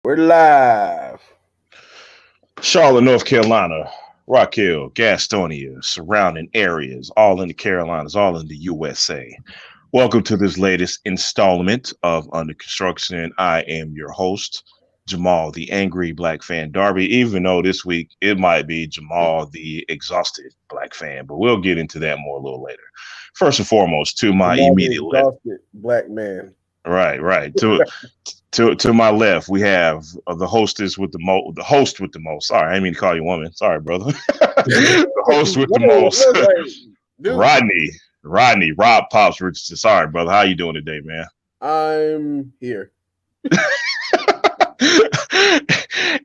We're live. Charlotte, North Carolina, Rock Hill, Gastonia, surrounding areas, all in the Carolinas, all in the USA. Welcome to this latest installment of Under Construction. I am your host, Jamal, the angry black fan Darby, even though this week it might be Jamal, the exhausted black fan, but we'll get into that more a little later. First and foremost, to my Jamal the immediate left. exhausted black man. Right. To my left, we have the hostess with the host with the most. Sorry, I didn't mean to call you woman. Sorry, brother. The host with the Whoa, most, whoa, like, dude, Rodney. Rob Pops Richardson. Sorry, brother. How you doing today, man? I'm here.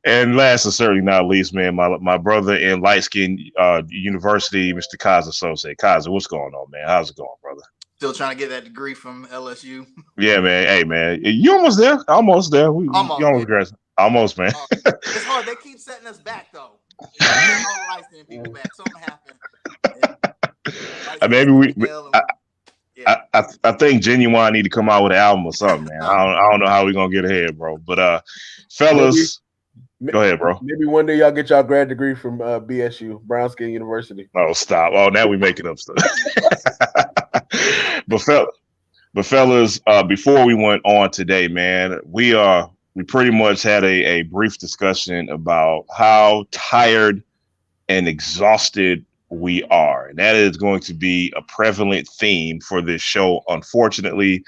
And last and certainly not least, man, my brother in light skin university, Mr. Kaza Sose. Kaza, what's going on, man? How's it going, brother? Still trying to get that degree from LSU. Yeah, man. Hey, man, you almost there. Almost there. You Almost, almost graduated. Almost, man. It's hard. They keep setting us back, though. All licensing people back. Something happened. Maybe we. Yeah. I think Genuine need to come out with an album or something, man. I don't know how we're gonna get ahead, bro. But fellas, go ahead, bro. Maybe one day y'all get y'all grad degree from BSU, Brown Skin University. Oh, stop. Oh, now we making up stuff. but fellas, before we went on today, man, we pretty much had a brief discussion about how tired and exhausted we are. And that is going to be a prevalent theme for this show. Unfortunately,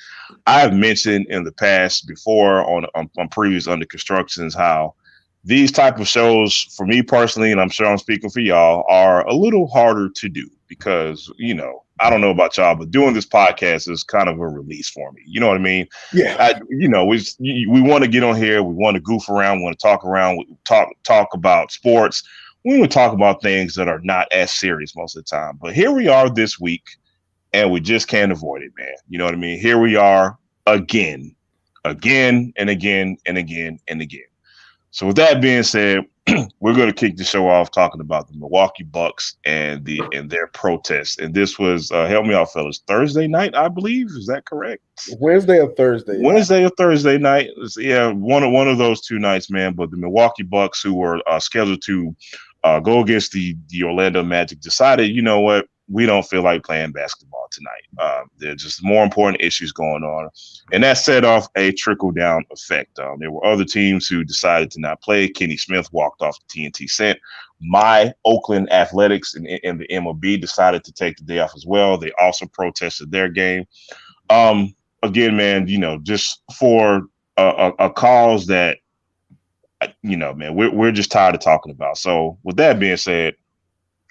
I've mentioned in the past before on previous Under Constructions how these type of shows, for me personally, and I'm sure I'm speaking for y'all, are a little harder to do because, I don't know about y'all, but doing this podcast is kind of a release for me. You know what I mean? Yeah. We want to get on here. We want to goof around. We want to talk around. Talk about sports. We would talk about things that are not as serious most of the time. But here we are this week, and we just can't avoid it, man. You know what I mean? Here we are again and again and again and again. So with that being said, we're going to kick the show off talking about the Milwaukee Bucks and their protests. And this was, help me out, fellas, Thursday night, I believe. Is that correct? Wednesday or Thursday? Wednesday or Thursday night. Yeah, one of those two nights, man. But the Milwaukee Bucks, who were scheduled to go against the Orlando Magic, decided, you know what, we don't feel like playing basketball tonight. There's just more important issues going on. And that set off a trickle-down effect. There were other teams who decided to not play. Kenny Smith walked off the TNT Cent. My Oakland Athletics and the MLB decided to take the day off as well. They also protested their game. Again, man, just for a cause that, man, we're just tired of talking about. So with that being said,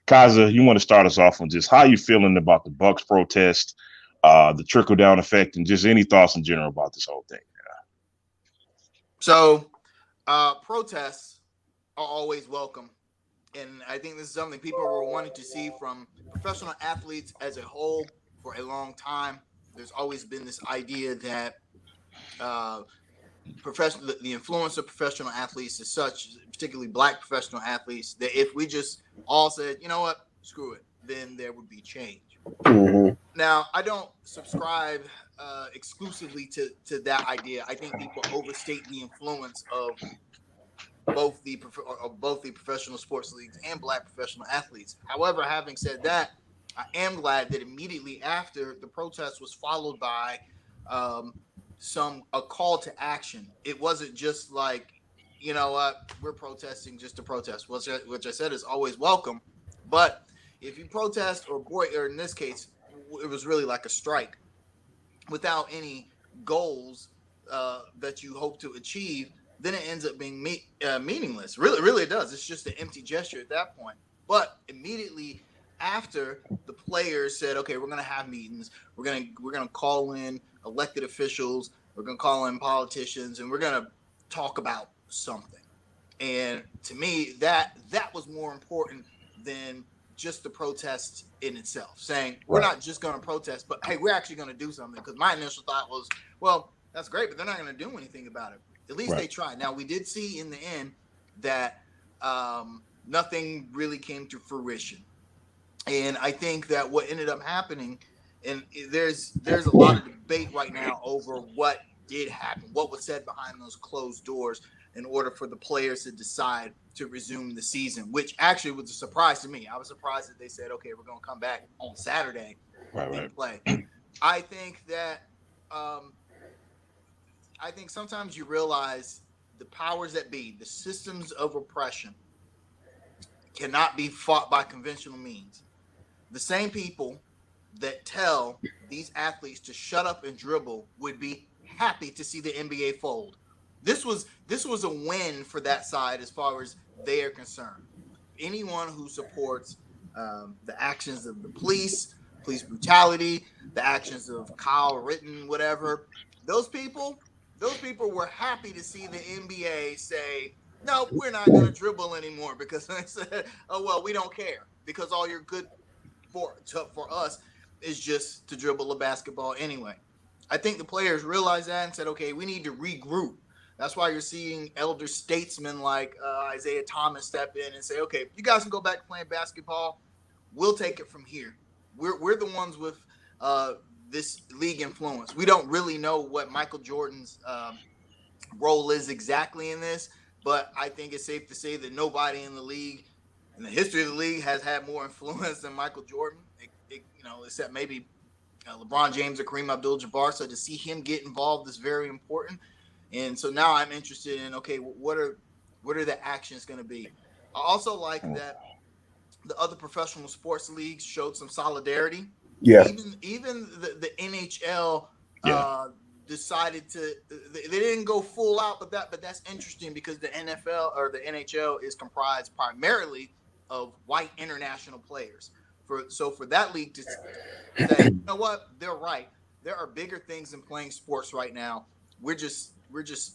Kaza, you want to start us off on just how you feeling about the Bucks protest, the trickle down effect, and just any thoughts in general about this whole thing? So, protests are always welcome. And I think this is something people were wanting to see from professional athletes as a whole for a long time. There's always been this idea that the influence of professional athletes is such, particularly black professional athletes, that if we just all said, you know what, screw it, then there would be change. Mm-hmm. Now, I don't subscribe exclusively to that idea. I think people overstate the influence of both the professional sports leagues and black professional athletes. However, having said that, I am glad that immediately after the protest was followed by a call to action. It wasn't just like, you know what, we're protesting just to protest, which I said is always welcome. But if you protest or in this case, it was really like a strike without any goals that you hope to achieve, then it ends up being meaningless. Really it does. It's just an empty gesture at that point. But immediately after the players said, okay, we're going to have meetings, we're going to call in elected officials, we're going to call in politicians, and we're going to talk about something. And to me, that was more important than just the protest in itself, saying we're not just going to protest, but hey, we're actually going to do something. Because my initial thought was, well, that's great, but they're not going to do anything about it. At least they tried. Now, we did see in the end that nothing really came to fruition. And I think that what ended up happening, and there's a lot of debate right now over what did happen, what was said behind those closed doors. in order for the players to decide to resume the season, which actually was a surprise to me. I was surprised that they said, okay, we're going to come back on Saturday and play. I think that I think sometimes you realize the powers that be, the systems of oppression, cannot be fought by conventional means. The same people that tell these athletes to shut up and dribble would be happy to see the NBA fold. This was a win for that side as far as they are concerned. Anyone who supports the actions of the police brutality, the actions of Kyle Rittenhouse, whatever, those people were happy to see the NBA say, no, we're not going to dribble anymore because they said, oh, well, we don't care because all you're good for us is just to dribble a basketball anyway. I think the players realized that and said, okay, we need to regroup. That's why you're seeing elder statesmen like Isaiah Thomas step in and say, okay, you guys can go back to playing basketball. We'll take it from here. We're the ones with this league influence. We don't really know what Michael Jordan's role is exactly in this, but I think it's safe to say that nobody in the league, in the history of the league, has had more influence than Michael Jordan, except maybe LeBron James or Kareem Abdul-Jabbar. So to see him get involved is very important. And so now I'm interested in, okay, what are the actions going to be? I also like that the other professional sports leagues showed some solidarity. Yeah. Even the NHL decided to. They didn't go full out, but that's interesting because the NFL or the NHL is comprised primarily of white international players. For that league to say, you know what, they're right. There are bigger things than playing sports right now. We're just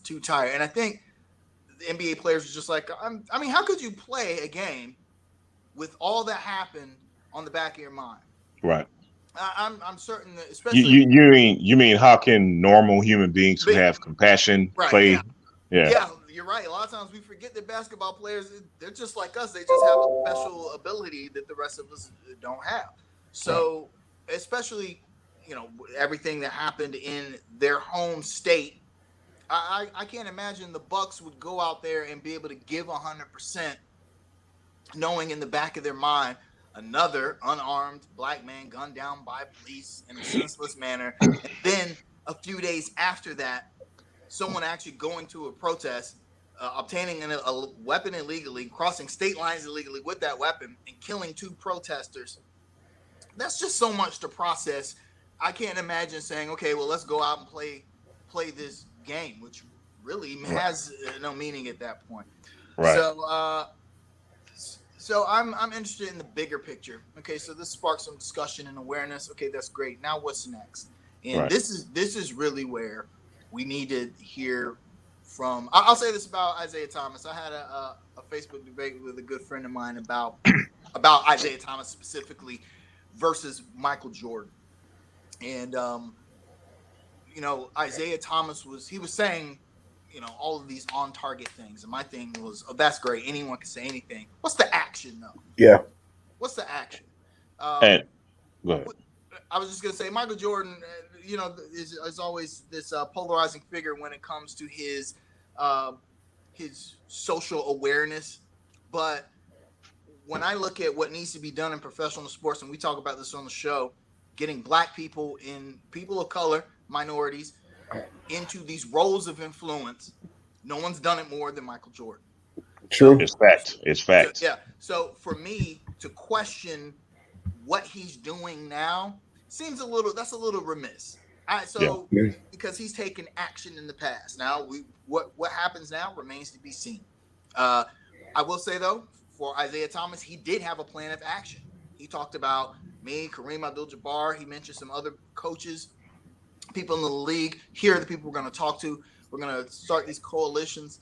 too tired. And I think the NBA players are just like, I mean, how could you play a game with all that happened on the back of your mind? Right. I'm certain that, especially you mean how can normal human beings who have compassion play? Yeah, you're right. A lot of times we forget that basketball players, they're just like us. They just have a special ability that the rest of us don't have. So especially, everything that happened in their home state, I can't imagine the Bucks would go out there and be able to give 100%, knowing in the back of their mind, another unarmed black man gunned down by police in a senseless manner. And then a few days after that, someone actually going to a protest, obtaining a weapon illegally, crossing state lines illegally with that weapon, and killing 2 protesters. That's just so much to process. I can't imagine saying, okay, well, let's go out and play this game, which really has no meaning at that point. Right. So I'm interested in the bigger picture. Okay, so this sparked some discussion and awareness. Okay, that's great. Now what's next? And this is really where we need to hear from. I'll say this about Isaiah Thomas. I had a Facebook debate with a good friend of mine about Isaiah Thomas specifically versus Michael Jordan. And Isaiah Thomas was saying, all of these on target things. And my thing was, oh, that's great. Anyone can say anything. What's the action though? Yeah. What's the action? And go ahead. I was just going to say Michael Jordan, is always this polarizing figure when it comes to his social awareness. But when I look at what needs to be done in professional sports, and we talk about this on the show, getting black people and people of color, minorities, into these roles of influence, no one's done it more than Michael Jordan. True. It's fact. Yeah. So for me to question what he's doing now seems a little remiss. Because he's taken action in the past. Now what happens now remains to be seen. I will say though, for Isaiah Thomas, he did have a plan of action. He talked about me, Kareem Abdul-Jabbar. He mentioned some other coaches, people in the league. Here are the people we're going to talk to. We're going to start these coalitions.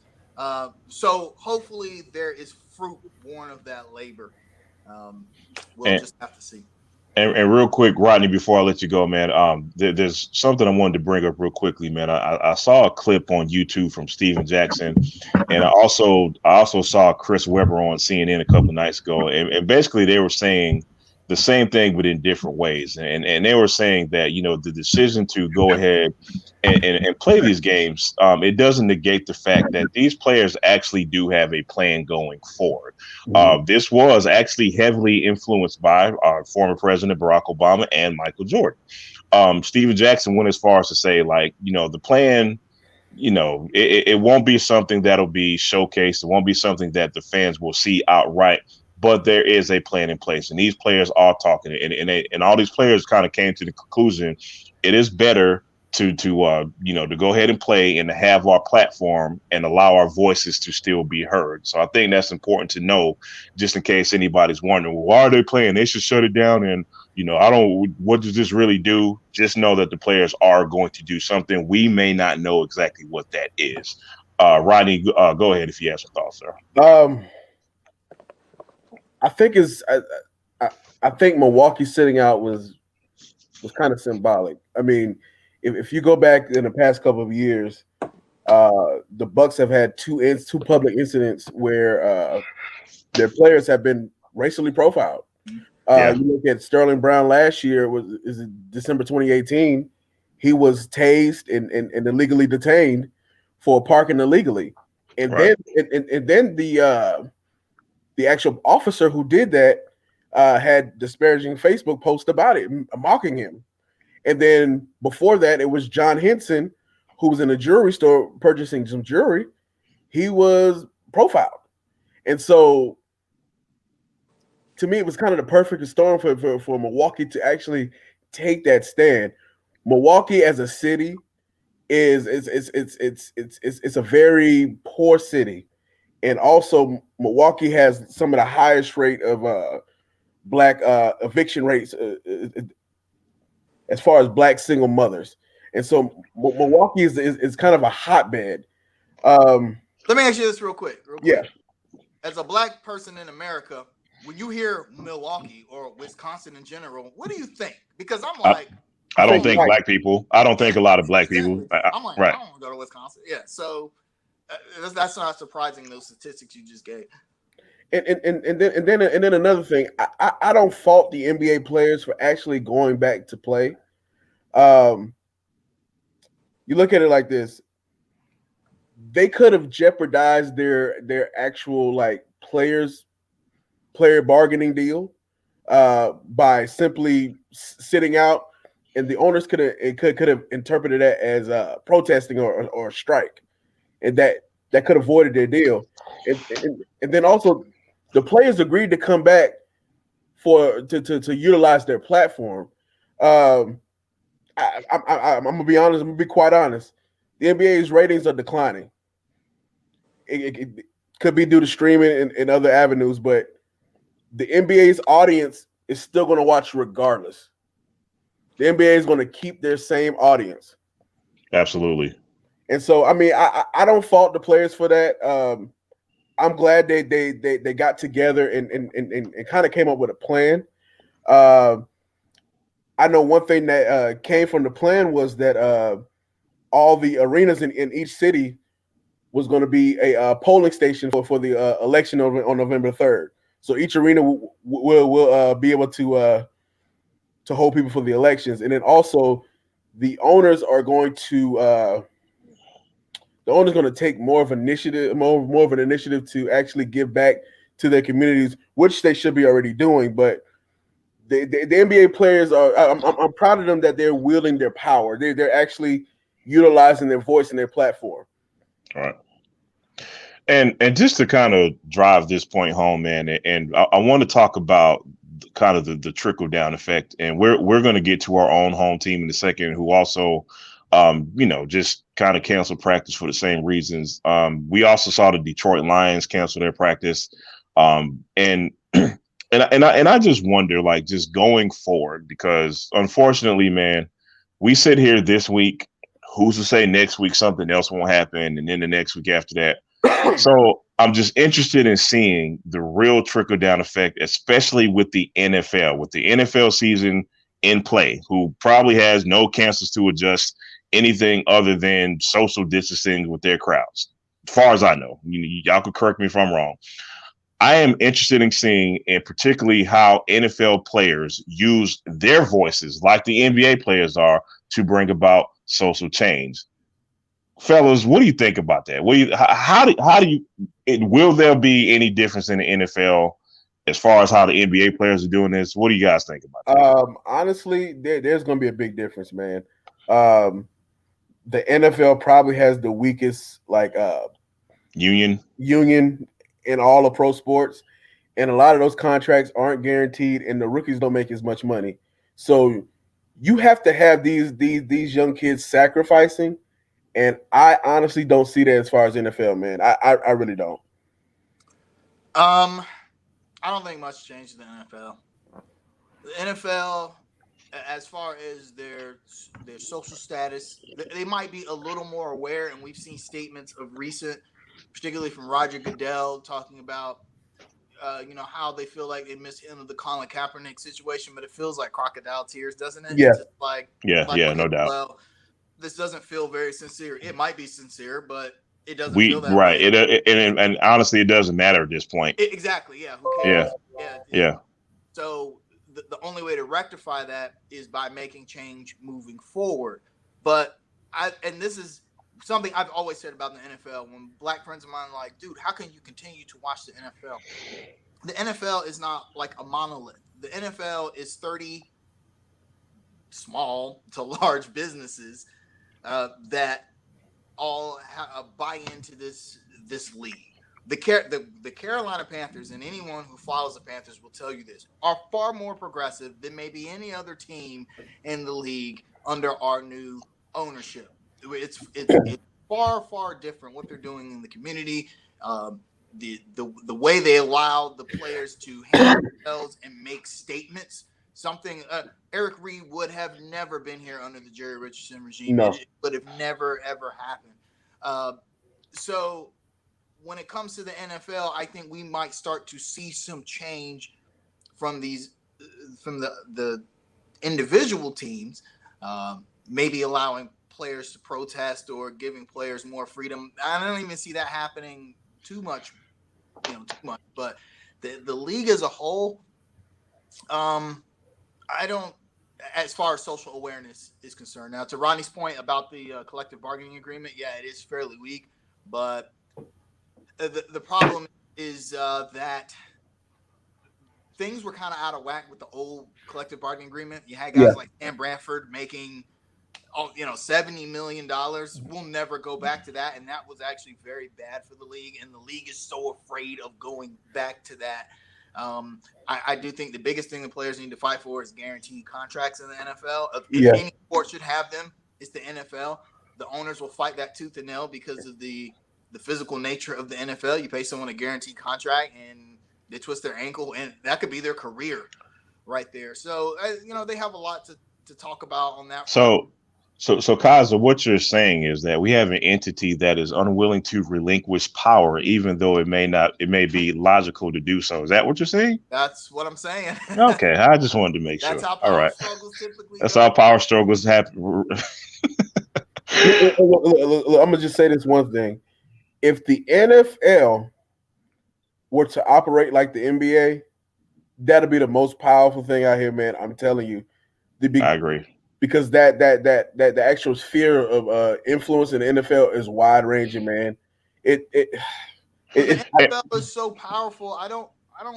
So hopefully there is fruit born of that labor. We'll just have to see. And real quick, Rodney, before I let you go, man, there's something I wanted to bring up real quickly, man. I saw a clip on YouTube from Steven Jackson, and I also saw Chris Webber on CNN a couple of nights ago, and basically they were saying, the same thing, but in different ways. And they were saying that, the decision to go ahead and play these games, it doesn't negate the fact that these players actually do have a plan going forward. This was actually heavily influenced by our former president, Barack Obama, and Michael Jordan. Steven Jackson went as far as to say, like, the plan, it won't be something that'll be showcased. It won't be something that the fans will see outright, but there is a plan in place, and these players are talking, and all these players kind of came to the conclusion it is better to go ahead and play and to have our platform and allow our voices to still be heard. So I think that's important to know, just in case anybody's wondering, well, why are they playing? They should shut it down. And what does this really do? Just know that the players are going to do something. We may not know exactly what that is. Rodney, go ahead if you have some thoughts, sir. I think Milwaukee sitting out was kind of symbolic. I mean, if you go back in the past couple of years, the Bucks have had two public incidents where their players have been racially profiled. You look at Sterling Brown last year, is it December 2018? He was tased and illegally detained for parking illegally, and then the actual officer who did that had disparaging Facebook posts about it, mocking him. And then before that, it was John Henson, who was in a jewelry store purchasing some jewelry. He was profiled. And so, to me, it was kind of the perfect storm for Milwaukee to actually take that stand. Milwaukee as a city it's a very poor city. And also, Milwaukee has some of the highest rate of black eviction rates as far as black single mothers. And so Milwaukee is kind of a hotbed. Let me ask you this real quick. Yeah. As a black person in America, when you hear Milwaukee or Wisconsin in general, what do you think? Because I'm like, I don't think black people. I don't think a lot of black people. I'm like, I don't want to go to Wisconsin. Yeah. So that's not surprising, those statistics you just gave. And then another thing, I don't fault the NBA players for actually going back to play. You look at it like this: they could have jeopardized their actual player bargaining deal by simply sitting out, and the owners could have interpreted that as protesting or a strike, and that could have avoided their deal. And then also, the players agreed to come back to utilize their platform. I'm gonna be honest. I'm gonna be quite honest. The NBA's ratings are declining. It could be due to streaming and other avenues, but the NBA's audience is still going to watch regardless. The NBA is going to keep their same audience. Absolutely. And so, I mean, I don't fault the players for that. I'm glad they got together and kind of came up with a plan. I know one thing that came from the plan was that all the arenas in each city was going to be a polling station for the election on November 3rd. So each arena will be able to hold people for the elections, and then also the owners are going to take more of an initiative to actually give back to their communities, which they should be already doing. But the NBA players I'm proud of them that they're wielding their power. They're actually utilizing their voice and their platform. All right. And just to kind of drive this point home, man, and I want to talk about kind of the trickle down effect, and we're going to get to our own home team in a second, who also, just kind of canceled practice for the same reasons. We also saw the Detroit Lions cancel their practice, and I just wonder, like, just going forward, because unfortunately, man, we sit here this week. Who's to say next week something else won't happen, and then the next week after that. So I'm just interested in seeing the real trickle down effect, especially with the NFL season in play, who probably has no chances to adjust anything other than social distancing with their crowds, as far as I know. Y'all could correct me if I'm wrong. I am interested in seeing, and particularly how NFL players use their voices, like the NBA players are, to bring about social change. Fellas, what do you think about that? How do you? Will there be any difference in the NFL as far as how the NBA players are doing this? What do you guys think about that? Honestly, there's going to be a big difference, man. The NFL probably has the weakest Union in all of pro sports, and a lot of those contracts aren't guaranteed, and the rookies don't make as much money. So you have to have these young kids sacrificing, and I honestly don't see that as far as NFL, man. I really don't. I don't think much changed in the NFL. The NFL, as far as their social status, they might be a little more aware, and we've seen statements of recent, particularly from Roger Goodell, talking about how they feel like they mishandled the Colin Kaepernick situation, but it feels like crocodile tears, doesn't it? Yeah. It's just like, no doubt. Well, this doesn't feel very sincere. It might be sincere, but it doesn't feel that way. And honestly, it doesn't matter at this point. Exactly. Yeah. Who cares? Yeah. So the only way to rectify that is by making change moving forward. But this is something I've always said about the NFL. When black friends of mine are like, dude, how can you continue to watch the NFL? The NFL is not like a monolith. The NFL is 30 small to large businesses that all buy into this league. The Carolina Panthers, and anyone who follows the Panthers will tell you this, are far more progressive than maybe any other team in the league under our new ownership. It's far different what they're doing in the community. The way they allow the players to handle themselves and make statements. Something Eric Reed would have never been here under the Jerry Richardson regime. No. It would have never ever happened. So when it comes to the NFL, I think we might start to see some change from the individual teams, maybe allowing players to protest or giving players more freedom. I don't even see that happening too much, but the league as a whole, I don't, as far as social awareness is concerned. Now, to Ronnie's point about the collective bargaining agreement, yeah, it is fairly weak, but the problem is that things were kind of out of whack with the old collective bargaining agreement. You had guys like Sam Bradford making $70 million. We'll never go back to that. And that was actually very bad for the league. And the league is so afraid of going back to that. I do think the biggest thing the players need to fight for is guaranteed contracts in the NFL. If any sport should have them, it's the NFL. The owners will fight that tooth and nail because of the physical nature of the NFL. You pay someone a guaranteed contract and they twist their ankle, and that could be their career right there. So, they have a lot to talk about on that. So Kaza, what you're saying is that we have an entity that is unwilling to relinquish power, even though it may be logical to do so. Is that what you're saying? That's what I'm saying. Okay, I just wanted to make sure. That's how power struggles typically That's how power struggles happen. I'm gonna just say this one thing: if the NFL were to operate like the NBA, that'd be the most powerful thing out here, man. I'm telling you. I agree. Because that the actual sphere of influence in the NFL is wide ranging, man. The NFL is so powerful. I don't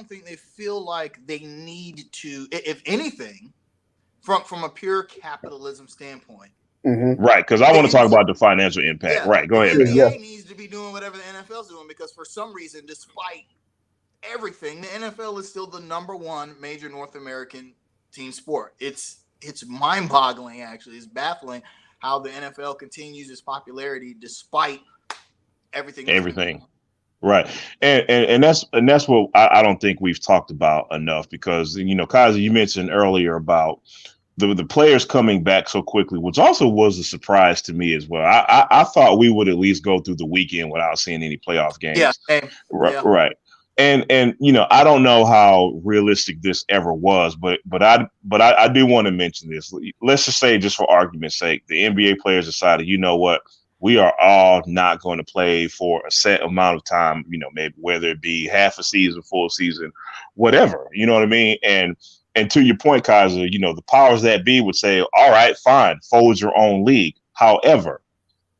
think they feel like they need to, if anything, from a pure capitalism standpoint. Mm-hmm. Right, because I want to talk about the financial impact. Yeah, right, go ahead. The NBA needs to be doing whatever the NFL is doing because for some reason, despite everything, the NFL is still the number one major North American team sport. It's mind-boggling, actually. It's baffling how the NFL continues its popularity despite everything. Everything, right? And that's what I don't think we've talked about enough because Kazi, you mentioned earlier about the players coming back so quickly, which also was a surprise to me as well. I thought we would at least go through the weekend without seeing any playoff games. Yeah, right. And I don't know how realistic this ever was, but I do want to mention this. Let's just say, just for argument's sake, the NBA players decided, you know what, we are all not going to play for a set amount of time, maybe whether it be half a season, full season, whatever, you know what I mean? And to your point, Kaiser, the powers that be would say, all right, fine, fold your own league. However,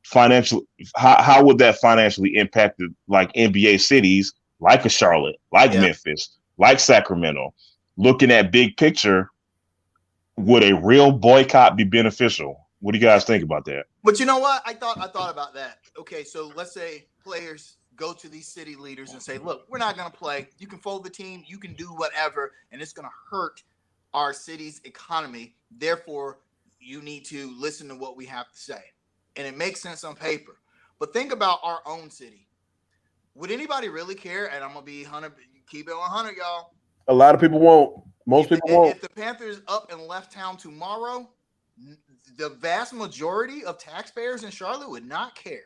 financial, how would that financially impact like NBA cities, like a Charlotte, like Memphis, like Sacramento? Looking at big picture, would a real boycott be beneficial? What do you guys think about that? But you know what? I thought about that. Okay, so let's say players go to these city leaders and say, look, we're not going to play. You can fold the team. You can do whatever. And it's going to hurt our city's economy. Therefore, you need to listen to what we have to say. And it makes sense on paper. But think about our own city. Would anybody really care? And I'm going to be 100, keep it 100, y'all. A lot of people won't. Most people won't. If the Panthers up and left town tomorrow, the vast majority of taxpayers in Charlotte would not care.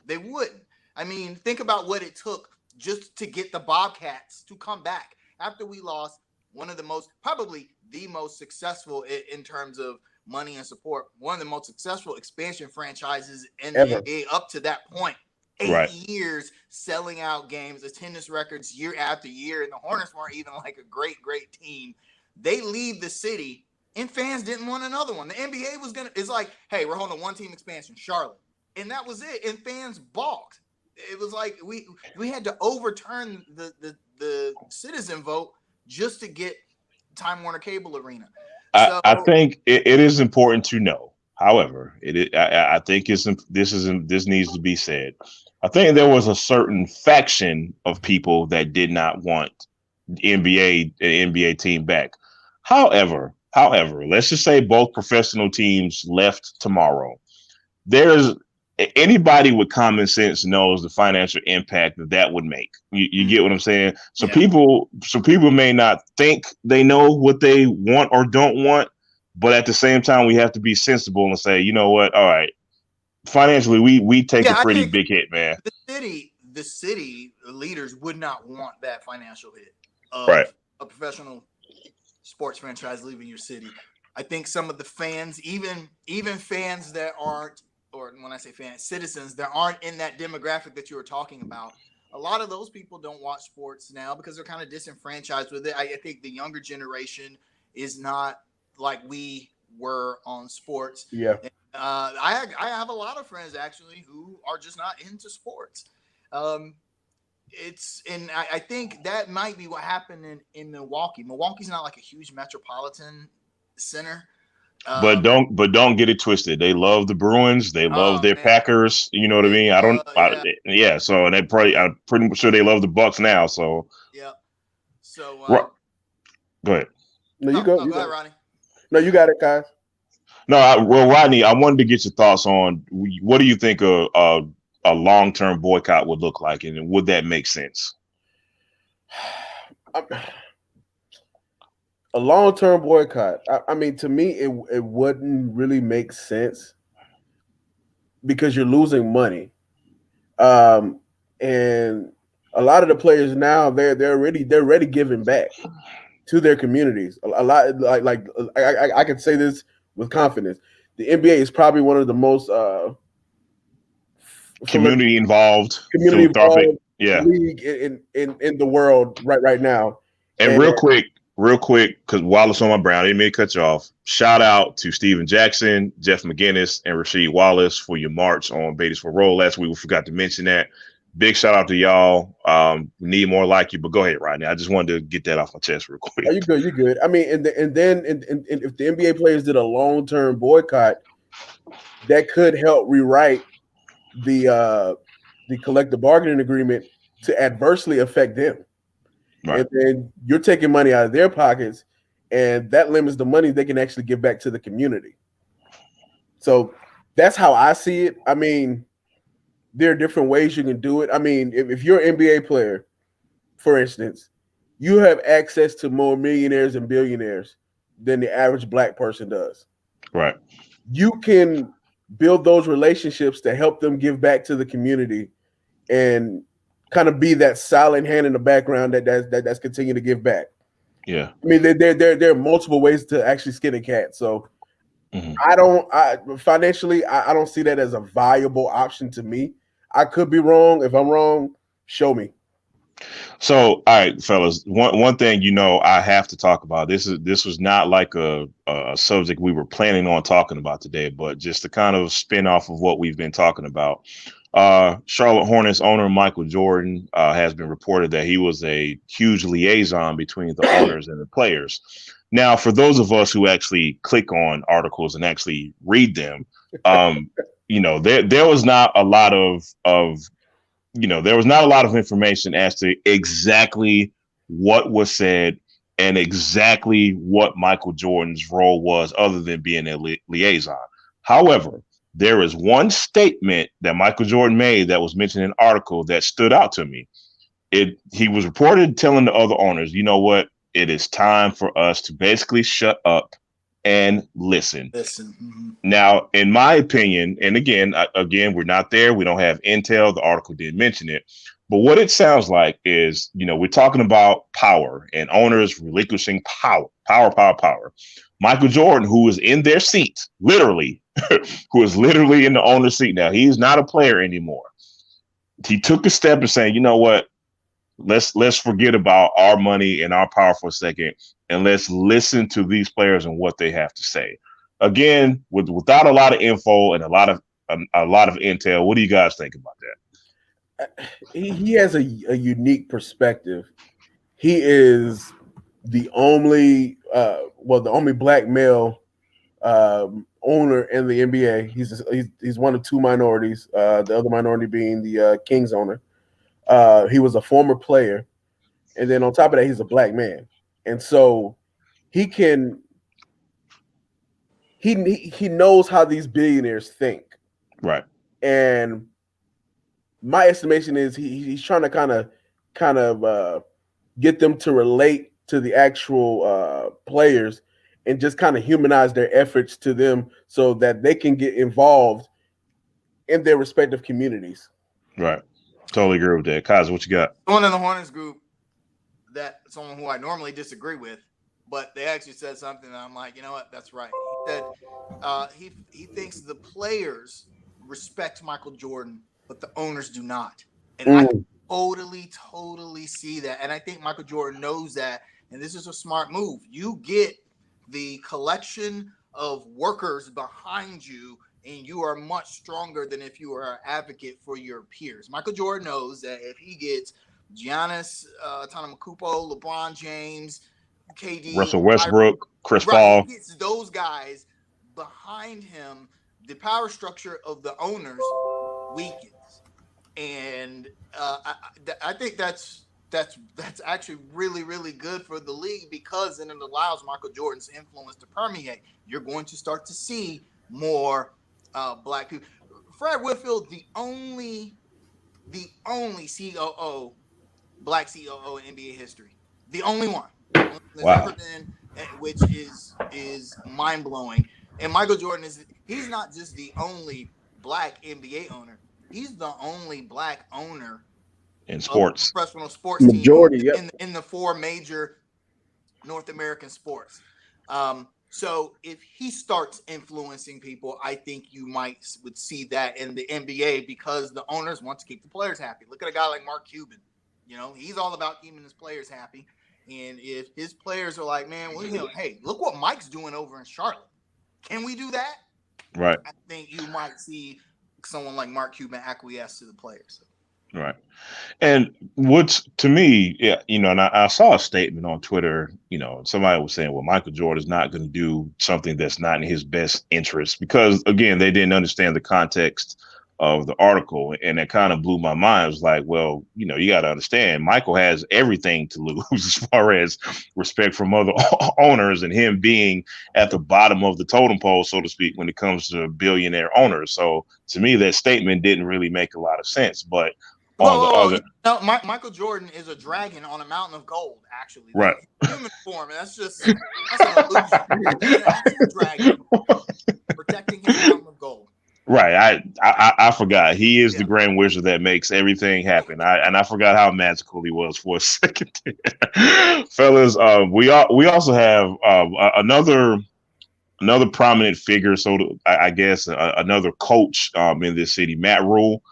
They wouldn't. I mean, think about what it took just to get the Bobcats to come back after we lost one of the most, probably the most successful in terms of money and support, one of the most successful expansion franchises in the NBA up to that point. 8 years selling out games, attendance records year after year, and the Hornets weren't even like a great team. They leave the city, and fans didn't want another one. The NBA was it's like, hey, we're holding a one-team expansion, Charlotte, and that was it. And fans balked. It was like we had to overturn the citizen vote just to get Time Warner Cable Arena. I think it is important to know. However, I think this needs to be said. I think there was a certain faction of people that did not want the NBA team back. However, let's just say both professional teams left tomorrow. There's anybody with common sense knows the financial impact that would make. You get what I'm saying? So people may not think they know what they want or don't want, but at the same time, we have to be sensible and say, you know what? All right. Financially, we take a pretty big hit, man. The city leaders would not want that financial hit of a professional sports franchise leaving your city. I think some of the fans, even fans that aren't, or when I say fans, citizens that aren't in that demographic that you were talking about, a lot of those people don't watch sports now because they're kind of disenfranchised with it. I think the younger generation is not like we were on sports. Yeah. I have a lot of friends actually who are just not into sports. I think that might be what happened in Milwaukee. Milwaukee's not like a huge metropolitan center. But don't get it twisted. They love the Bruins. They love their Packers. You know what I mean? So and I'm pretty sure they love the Bucks now. So yeah. So go ahead. No, you go. Go ahead, Ronnie. No, you got it, guys. No, Rodney, I wanted to get your thoughts on what do you think a long-term boycott would look like, and would that make sense? A long-term boycott. I mean, to me, it wouldn't really make sense because you're losing money, and a lot of the players now they're already giving back to their communities. A lot like I can say this with confidence. The NBA is probably one of the most community involved league in the world right now. And real quick, because Wallace on my brown, I didn't mean to cut you off. Shout out to Steven Jackson, Jeff McGinnis, and Rasheed Wallace for your march on Beatties for Roll last week. We forgot to mention that. Big shout out to y'all. We need more like you, but go ahead, Rodney. I just wanted to get that off my chest real quick. Oh, you're good. You're good. I mean, and then if the NBA players did a long-term boycott, that could help rewrite the collective bargaining agreement to adversely affect them. Right. And then you're taking money out of their pockets, and that limits the money they can actually give back to the community. So that's how I see it. I mean, there are different ways you can do it. I mean, if you're an NBA player, for instance, you have access to more millionaires and billionaires than the average black person does. Right. You can build those relationships to help them give back to the community and kind of be that silent hand in the background that's continuing to give back. Yeah. I mean, there are multiple ways to actually skin a cat. So Mhm. Financially, I don't see that as a viable option to me. I could be wrong. If I'm wrong, show me. So, all right, fellas. One thing I have to talk about. This was not like a subject we were planning on talking about today, but just to kind of spin off of what we've been talking about. Charlotte Hornets owner Michael Jordan has been reported that he was a huge liaison between the owners and the players. Now, for those of us who actually click on articles and actually read them, there was not a lot there was not a lot of information as to exactly what was said and exactly what Michael Jordan's role was, other than being a liaison. However, there is one statement that Michael Jordan made that was mentioned in an article that stood out to me. He was reported telling the other owners, you know what, it is time for us to basically shut up and listen. Mm-hmm. Now, in my opinion, and again, we're not there. We don't have intel. The article didn't mention it. But what it sounds like is, we're talking about power and owners relinquishing power. Michael Jordan, who is in their seat, literally, who is literally in the owner's seat now. He's not a player anymore. He took a step and saying, you know what? Let's forget about our money and our power for a second, and let's listen to these players and what they have to say. Again, without a lot of info and a lot of intel, what do you guys think about that? He has a unique perspective. He is the only black male owner in the NBA. He's one of two minorities. The other minority being the Kings owner. He was a former player, and then on top of that, he's a black man, and so he knows how these billionaires think, right? And my estimation is he's trying to kind of get them to relate to the actual players and just kind of humanize their efforts to them so that they can get involved in their respective communities. Right. Totally agree with that. Kaz, what you got? Someone in the Hornets group, that someone who I normally disagree with, but they actually said something that I'm like, you know what, that's right. He said he thinks the players respect Michael Jordan, but the owners do not. And I totally see that. And I think Michael Jordan knows that. And this is a smart move. You get the collection of workers behind you, and you are much stronger than if you are an advocate for your peers. Michael Jordan knows that if he gets Giannis Antetokounmpo, LeBron James, KD, Russell Westbrook, Chris Paul, he gets those guys behind him, the power structure of the owners weakens. And I think that's actually really, really good for the league, because then it allows Michael Jordan's influence to permeate. You're going to start to see more black people. Fred Whitfield, the only COO, black COO in NBA history, the only one there's ever been, which is mind blowing. And Michael Jordan he's not just the only black NBA owner; he's the only black owner in sports, professional sports majority, team in the four major North American sports. So if he starts influencing people, I think you would see that in the NBA, because the owners want to keep the players happy. Look at a guy like Mark Cuban. He's all about keeping his players happy. And if his players are like, man, hey, look what Mike's doing over in Charlotte. Can we do that? Right. I think you might see someone like Mark Cuban acquiesce to the players. Right. And what's to me, and I saw a statement on Twitter, somebody was saying, well, Michael Jordan is not going to do something that's not in his best interest, because, again, they didn't understand the context of the article. And it kind of blew my mind. It was like, well, you got to understand, Michael has everything to lose as far as respect from other owners, and him being at the bottom of the totem pole, so to speak, when it comes to billionaire owners. So to me, that statement didn't really make a lot of sense. But Michael Jordan is a dragon on a mountain of gold, actually. Right. Human form. That's an illusion. He's an actual dragon protecting his mountain of gold. Right. I forgot. He is the grand wizard that makes everything happen. I forgot how magical he was for a second. Fellas, we also have another prominent figure, I guess another coach in this city, Matt Rule,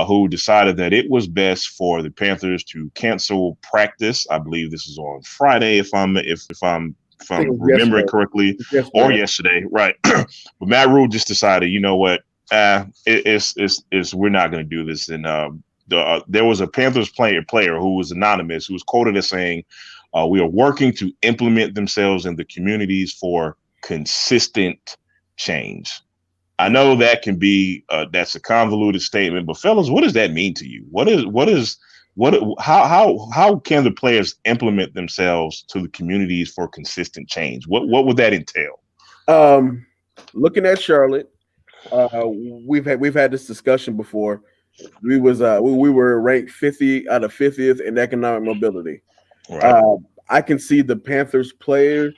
who decided that it was best for the Panthers to cancel practice. I believe this is on Friday, if I'm I think it was remembering yesterday. correctly, or Yesterday. yesterday, right? But Matt Rule just decided, you know what, it's we're not going to do this. And there was a Panthers player who was anonymous, who was quoted as saying, "We are working to implement themselves in the communities for consistent change." I know that can be that's a convoluted statement, but fellas, what does that mean to you? How can the players implement themselves to the communities for consistent change? What would that entail? Looking at Charlotte, we've had this discussion before. We were ranked 50 out of 50th in economic mobility. Right. I can see the Panthers players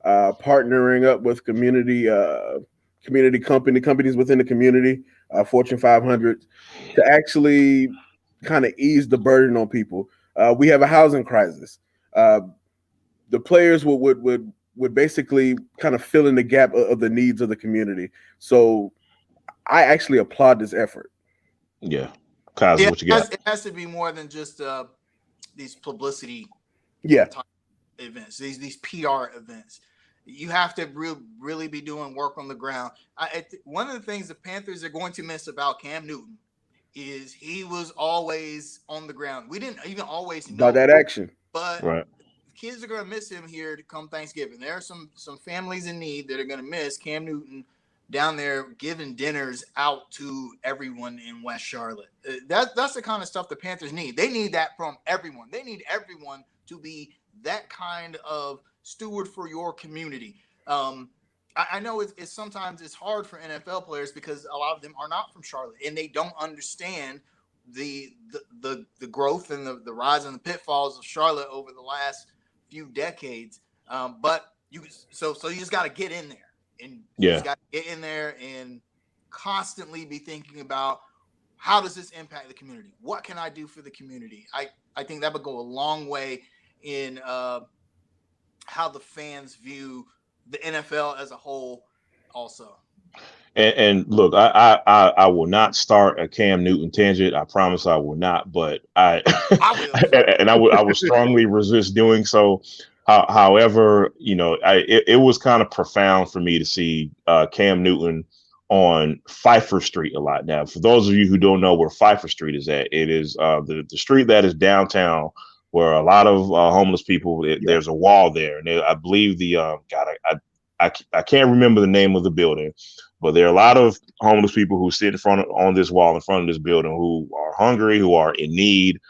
partnering up with companies within the community, Fortune 500, to actually kind of ease the burden on people. We have a housing crisis. The players would basically kind of fill in the gap of the needs of the community. So I actually applaud this effort. Yeah. Kazi, what you got? It has to be more than just these publicity type events, these PR events. You have to really be doing work on the ground. One of the things the Panthers are going to miss about Cam Newton is he was always on the ground. We didn't even always know about that action, but right. Kids are going to miss him here to come Thanksgiving. There are some families in need that are going to miss Cam Newton down there giving dinners out to everyone in West Charlotte. That's the kind of stuff the Panthers need. They need that from everyone. They need everyone to be that kind of steward for your community. I know it's sometimes it's hard for NFL players because a lot of them are not from Charlotte and they don't understand the growth and the rise and the pitfalls of Charlotte over the last few decades. But you just got to get in there. And you just got to get in there and constantly be thinking about how does this impact the community? What can I do for the community? I think that would go a long way in how the fans view the NFL as a whole also. And look, I will not start a Cam Newton tangent. I promise I will not. But I will. and I would strongly resist doing so. However, it was kind of profound for me to see Cam Newton on Pfeiffer Street a lot. Now, for those of you who don't know where Pfeiffer Street is at, it is the street that is downtown where a lot of homeless people. There's a wall there, and I believe I can't remember the name of the building, but there are a lot of homeless people who sit on this wall in front of this building who are hungry, who are in need.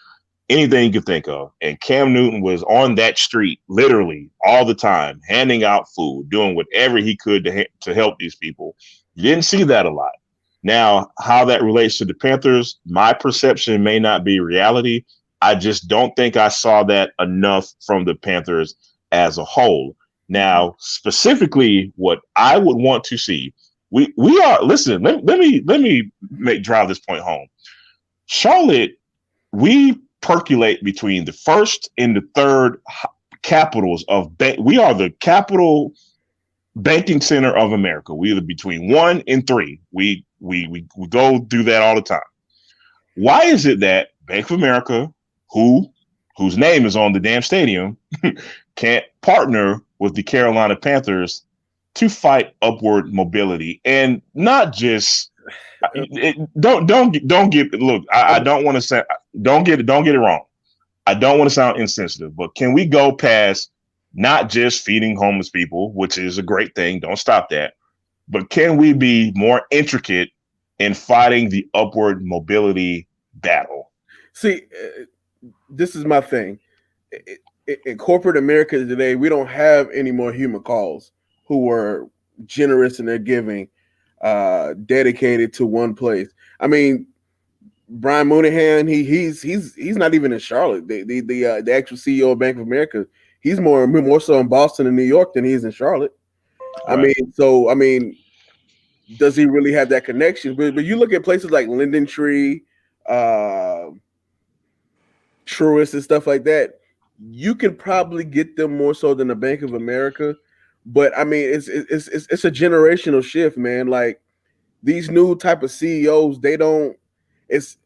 Anything you could think of. And Cam Newton was on that street literally all the time, handing out food, doing whatever he could to help these people. You didn't see that a lot. Now, how that relates to the Panthers, my perception may not be reality. I just don't think I saw that enough from the Panthers as a whole. Now, specifically, what I would want to see, we are, listen, let me drive this point home. Charlotte, we percolate between the first and the third capitals of bank. We are the capital banking center of America. We are between 1 and 3. We go do that all the time. Why is it that Bank of America, whose name is on the damn stadium, can't partner with the Carolina Panthers to fight upward mobility and not just don't get look. I don't want to say don't get it wrong. I don't want to sound insensitive, but can we go past not just feeding homeless people, which is a great thing? Don't stop that. But can we be more intricate in fighting the upward mobility battle? See, this is my thing. In corporate America today, we don't have any more human calls who were generous in their giving, dedicated to one place. I mean, Brian Moynihan, he's not even in Charlotte. The actual CEO of Bank of America, he's more so in Boston and New York than he is in Charlotte. Right. I mean, does he really have that connection? But you look at places like Linden Tree, Truist, and stuff like that. You can probably get them more so than the Bank of America, But I mean, it's a generational shift, man. Like these new type of CEOs, they don't. It's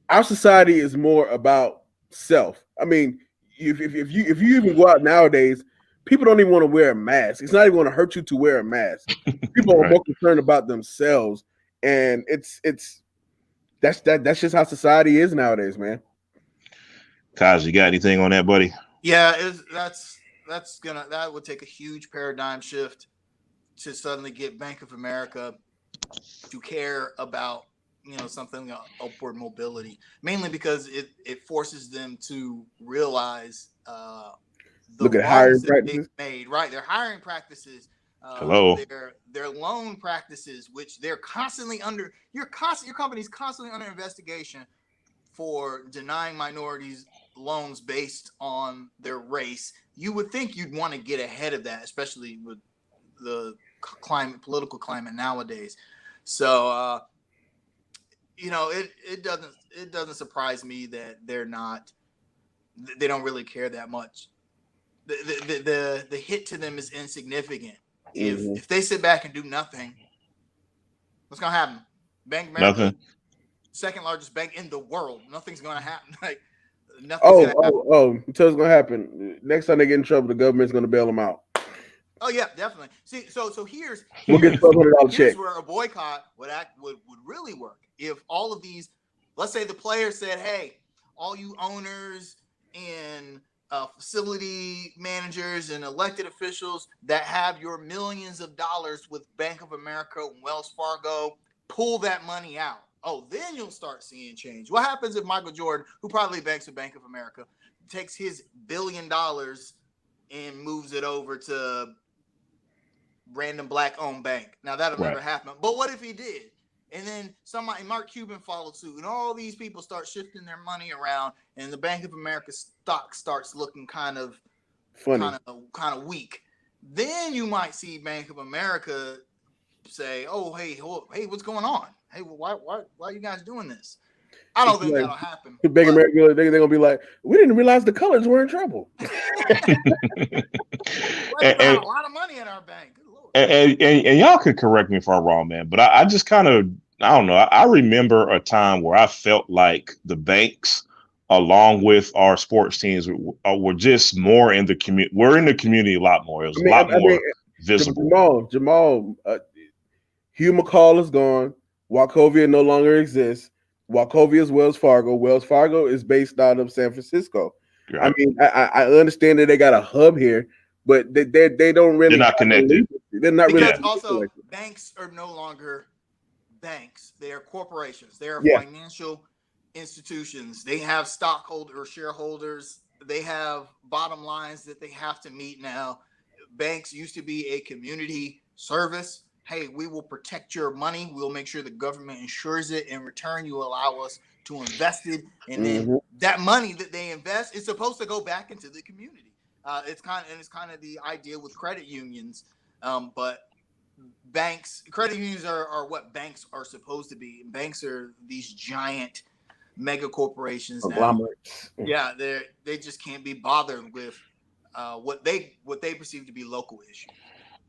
our society is more about self. I mean, if you even go out nowadays, people don't even want to wear a mask. It's not even going to hurt you to wear a mask. People are Right. more concerned about themselves, and that's just how society is nowadays, man. Kaz, you got anything on that, buddy? Yeah, that would take a huge paradigm shift to suddenly get Bank of America to care about something upward mobility, mainly because it forces them to realize the Look at hiring wrongs that they've practices. made. Right, their hiring practices, Hello. their loan practices, which they're constantly under. Your company's constantly under investigation for denying minorities loans based on their race. You would think you'd want to get ahead of that, especially with the political climate nowadays. So it doesn't surprise me that they don't really care that much. The hit to them is insignificant. If they sit back and do nothing, what's gonna happen? Bank of America, Nothing. second largest bank in the world. Nothing's gonna happen. Like nothing's Oh, gonna happen. tell us gonna happen. Next time they get in trouble, the government's gonna bail them out. Oh yeah, definitely. See, so here's We'll get $1,200 check. where a boycott would really work. If all of these, let's say the players said, "Hey, all you owners and facility managers and elected officials that have your millions of dollars with Bank of America and Wells Fargo, pull that money out." Oh, then you'll start seeing change. What happens if Michael Jordan, who probably banks with Bank of America, takes his $1 billion and moves it over to random black-owned bank? Now that'll never happen. But what if he did? And then Mark Cuban followed suit, and all these people start shifting their money around, and the Bank of America stock starts looking kind of funny, kind of weak. Then you might see Bank of America say, "Oh, hey, what's going on? Hey, why are you guys doing this?" I don't think that'll happen. Bank of America, they're gonna be like, "We didn't realize the colors were in trouble." We have a lot of money in our bank. And y'all could correct me if I'm wrong, man, but I just kind of, I don't know. I remember a time where I felt like the banks, along with our sports teams, were just more in the community. We're in the community a lot more. It was a lot more visible. Jamal, Hugh McCall is gone. Wachovia no longer exists. Wachovia is Wells Fargo. Wells Fargo is based out of San Francisco. Right. I mean, I understand that they got a hub here, but they don't really. They're not connected. They're not because really. Also, connected. Banks are no longer banks. They are corporations. They are financial institutions. They have stockholders or shareholders. They have bottom lines that they have to meet now. Banks used to be a community service. Hey, we will protect your money. We'll make sure the government insures it. In return, you allow us to invest it. And then that money that they invest is supposed to go back into the community. It's kind of the idea with credit unions. But credit unions are what banks are supposed to be. Banks are these giant mega corporations now. Yeah, they just can't be bothered with what they perceive to be local issues.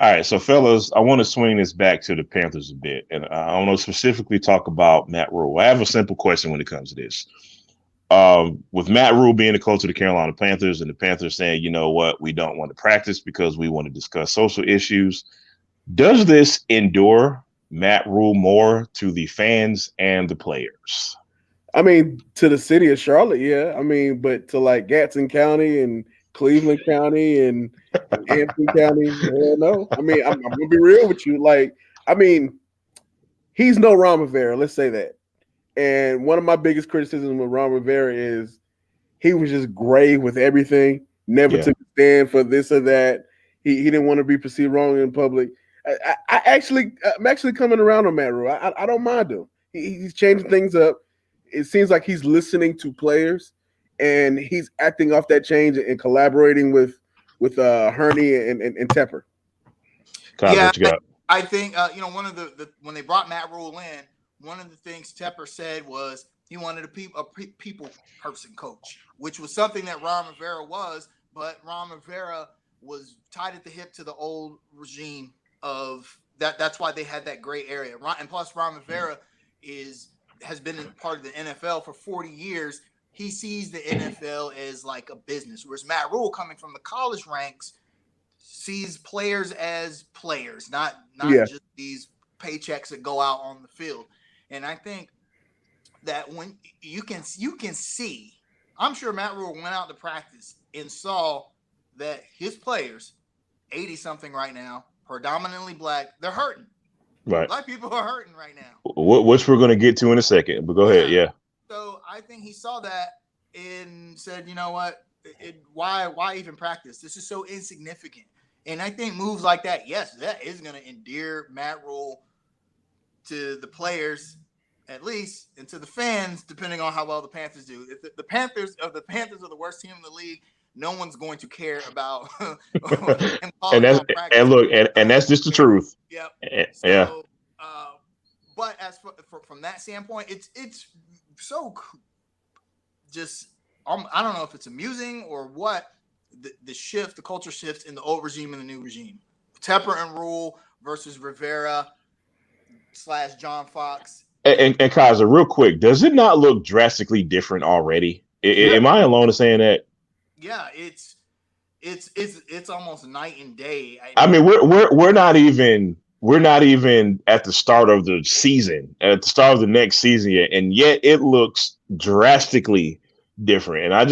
All right, so fellas, I want to swing this back to the Panthers a bit, and I want to specifically talk about Matt Rule. I have a simple question when it comes to this. With Matt Rule being the coach of the Carolina Panthers, and the Panthers saying, "You know what, we don't want to practice because we want to discuss social issues," does this endure Matt Rule more to the fans and the players? I mean, to the city of Charlotte, yeah. I mean, but to like Gatson County and Cleveland County and Hampton County, hell no. I mean, I'm gonna be real with you. Like, I mean, he's no Ron Rivera, let's say that. And one of my biggest criticisms of Ron Rivera is he was just gray with everything, never took a stand for this or that. He didn't want to be perceived wrong in public. I'm actually coming around on Matt Rule. I don't mind him. He's changing things up. It seems like he's listening to players and he's acting off that change and collaborating with Herney and Tepper. I think one of the when they brought Matt Rule in, one of the things Tepper said was he wanted a people person coach, which was something that Ron Rivera was, but Ron Rivera was tied at the hip to the old regime of that. That's why they had that gray area. And plus, Ron Rivera has been part of the NFL for 40 years. He sees the NFL as like a business, whereas Matt Rule, coming from the college ranks, sees players as players, not just these paychecks that go out on the field. And I think that when you can see, I'm sure Matt Rule went out to practice and saw that his players, 80-something right now, predominantly black, they're hurting. Right. Black people are hurting right now. Which we're going to get to in a second, but go ahead. Yeah. So I think he saw that and said, you know what, why even practice? This is so insignificant. And I think moves like that, yes, that is going to endear Matt Rule to the players, at least, and to the fans, depending on how well the Panthers do. If the Panthers are the worst team in the league, no one's going to care about. and that's just the truth. Yep. So, but as from that standpoint, it's so just I don't know if it's amusing or what, the culture shift in the old regime and the new regime. Tepper and Rule versus Rivera / John Fox. And Kaiser, real quick, does it not look drastically different already? Am I alone in saying that? Yeah, it's almost night and day. I mean, we're not even at the start of the season, at the start of the next season yet, and yet it looks drastically different. And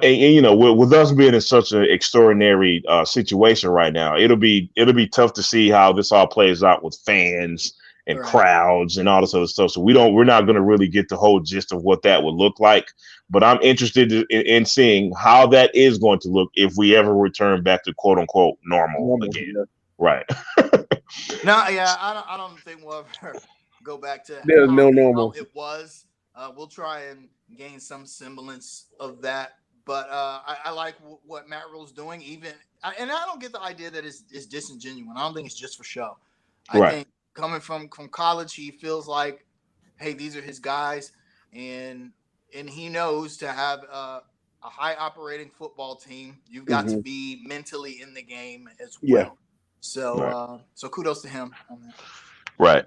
you know, with us being in such an extraordinary situation right now, it'll be tough to see how this all plays out with fans and crowds and all this other stuff. So we're not going to really get the whole gist of what that would look like. But I'm interested in seeing how that is going to look if we ever return back to quote unquote normal again. Yeah. Right. No, yeah, I don't think we'll ever go back to there's no normal. It was. We'll try and gain some semblance of that. But I like what Matt Rule's doing, and I don't get the idea that it's disingenuous. I don't think it's just for show. I think coming from college, he feels like, hey, these are his guys, and he knows to have a high operating football team, you've got to be mentally in the game as well. Yeah. So so kudos to him on that. Right.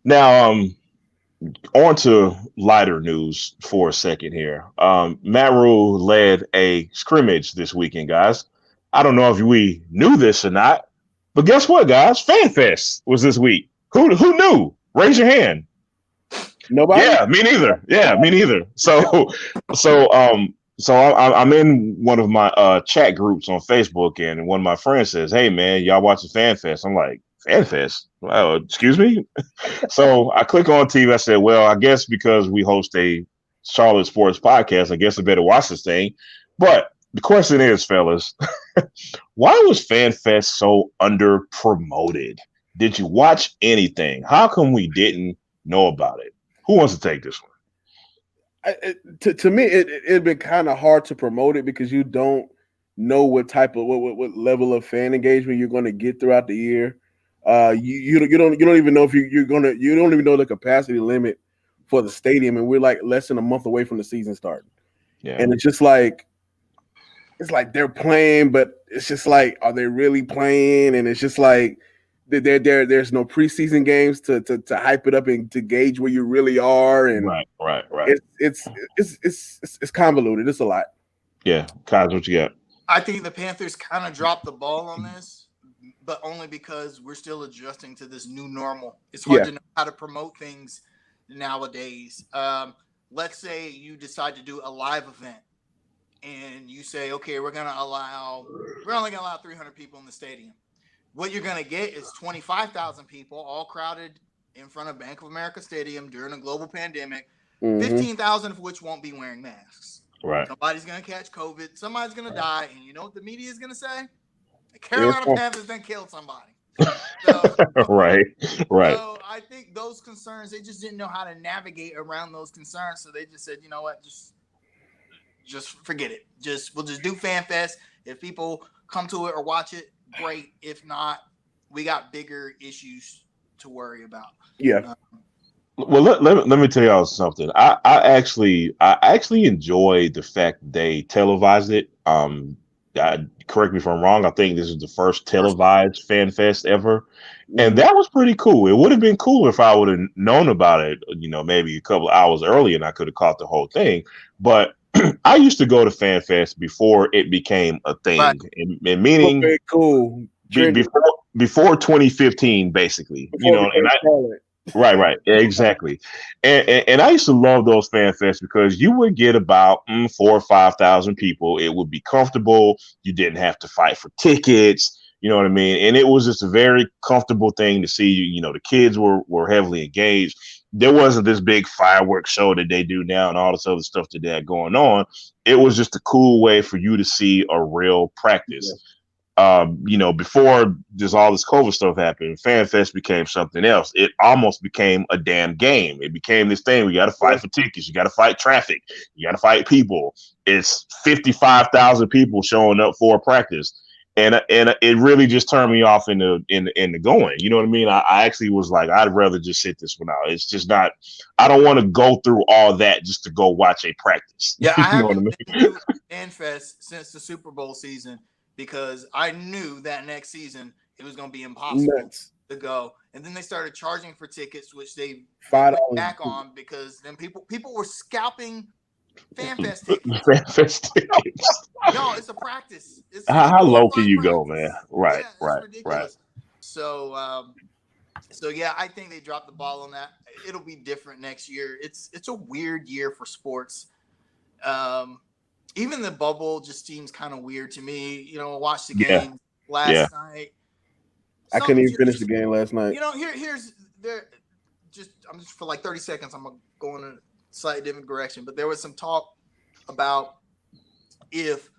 Now, on to lighter news for a second here. Matt Rule led a scrimmage this weekend, guys. I don't know if we knew this or not, but guess what, guys? FanFest was this week. Who knew? Raise your hand. Nobody? Yeah, me neither. Yeah, me neither. So I'm in one of my chat groups on Facebook, and one of my friends says, "Hey, man, y'all watching FanFest?" I'm like, "FanFest? Well, excuse me?" So I click on TV. I said, "Well, I guess because we host a Charlotte sports podcast, I guess I better watch this thing." But the question is, fellas, why was FanFest so under promoted? Did you watch anything? How come we didn't know about it? Who wants to take this one? To me, it'd been kind of hard to promote it because you don't know what type of what level of fan engagement you're going to get throughout the year. You don't even know if you don't even know the capacity limit for the stadium, and we're like less than a month away from the season starting. Yeah, and it's just like they're playing, but it's just like, are they really playing? And it's just like there's no preseason games to hype it up and to gauge where you really are. And right. It's convoluted. It's a lot. Yeah, Kyle, what you got? I think the Panthers kind of dropped the ball on this, but only because we're still adjusting to this new normal. It's hard to know how to promote things nowadays. Let's say you decide to do a live event, and you say, okay, we're only going to allow 300 people in the stadium. What you're going to get is 25,000 people all crowded in front of Bank of America Stadium during a global pandemic, 15,000 of which won't be wearing masks. Right. Somebody's going to catch COVID. Somebody's going to die. And you know what the media is going to say? The Carolina Panthers then killed somebody. So, right. So I think those concerns, they just didn't know how to navigate around those concerns. So they just said, you know what, just forget it. We'll just do FanFest. If people come to it or watch it, great. If not, we got bigger issues to worry about. Yeah. Well, let me tell y'all something. I actually enjoyed the fact they televised it. correct me if I'm wrong, I think this is the first televised fan fest ever. And that was pretty cool. It would have been cool if I would have known about it, maybe a couple of hours early and I could have caught the whole thing. But I used to go to fan fest before it became a thing. Right. And meaning very cool. Before 2015, basically. Right, exactly. And I used to love those fan fests because you would get about 4,000 or 5,000 people. It would be comfortable. You didn't have to fight for tickets. You know what I mean? And it was just a very comfortable thing to see. The kids were heavily engaged. There wasn't this big fireworks show that they do now and all this other stuff that they had going on. It was just a cool way for you to see a real practice. Yeah. Before all this COVID stuff happened, Fan Fest became something else. It almost became a damn game. It became this thing. We got to fight for tickets. You got to fight traffic. You got to fight people. It's 55,000 people showing up for a practice. And it really just turned me off in the going. You know what I mean? I actually was like, I'd rather just sit this one out. It's just not. I don't want to go through all that just to go watch a practice. Yeah, I haven't been to Fan Fest since the Super Bowl season because I knew that next season it was going to be impossible to go. And then they started charging for tickets, which they went back on because then people were scalping Fan Fest tickets. No, it's a practice. How low can you go, man? Right, yeah, right, ridiculous. right. So yeah, I think they dropped the ball on that. It'll be different next year. It's a weird year for sports. Even the bubble just seems kind of weird to me. I watched the game last night. I couldn't even finish the game last night. I'm just for like 30 seconds. I'm gonna go in a slightly different direction, but there was some talk about if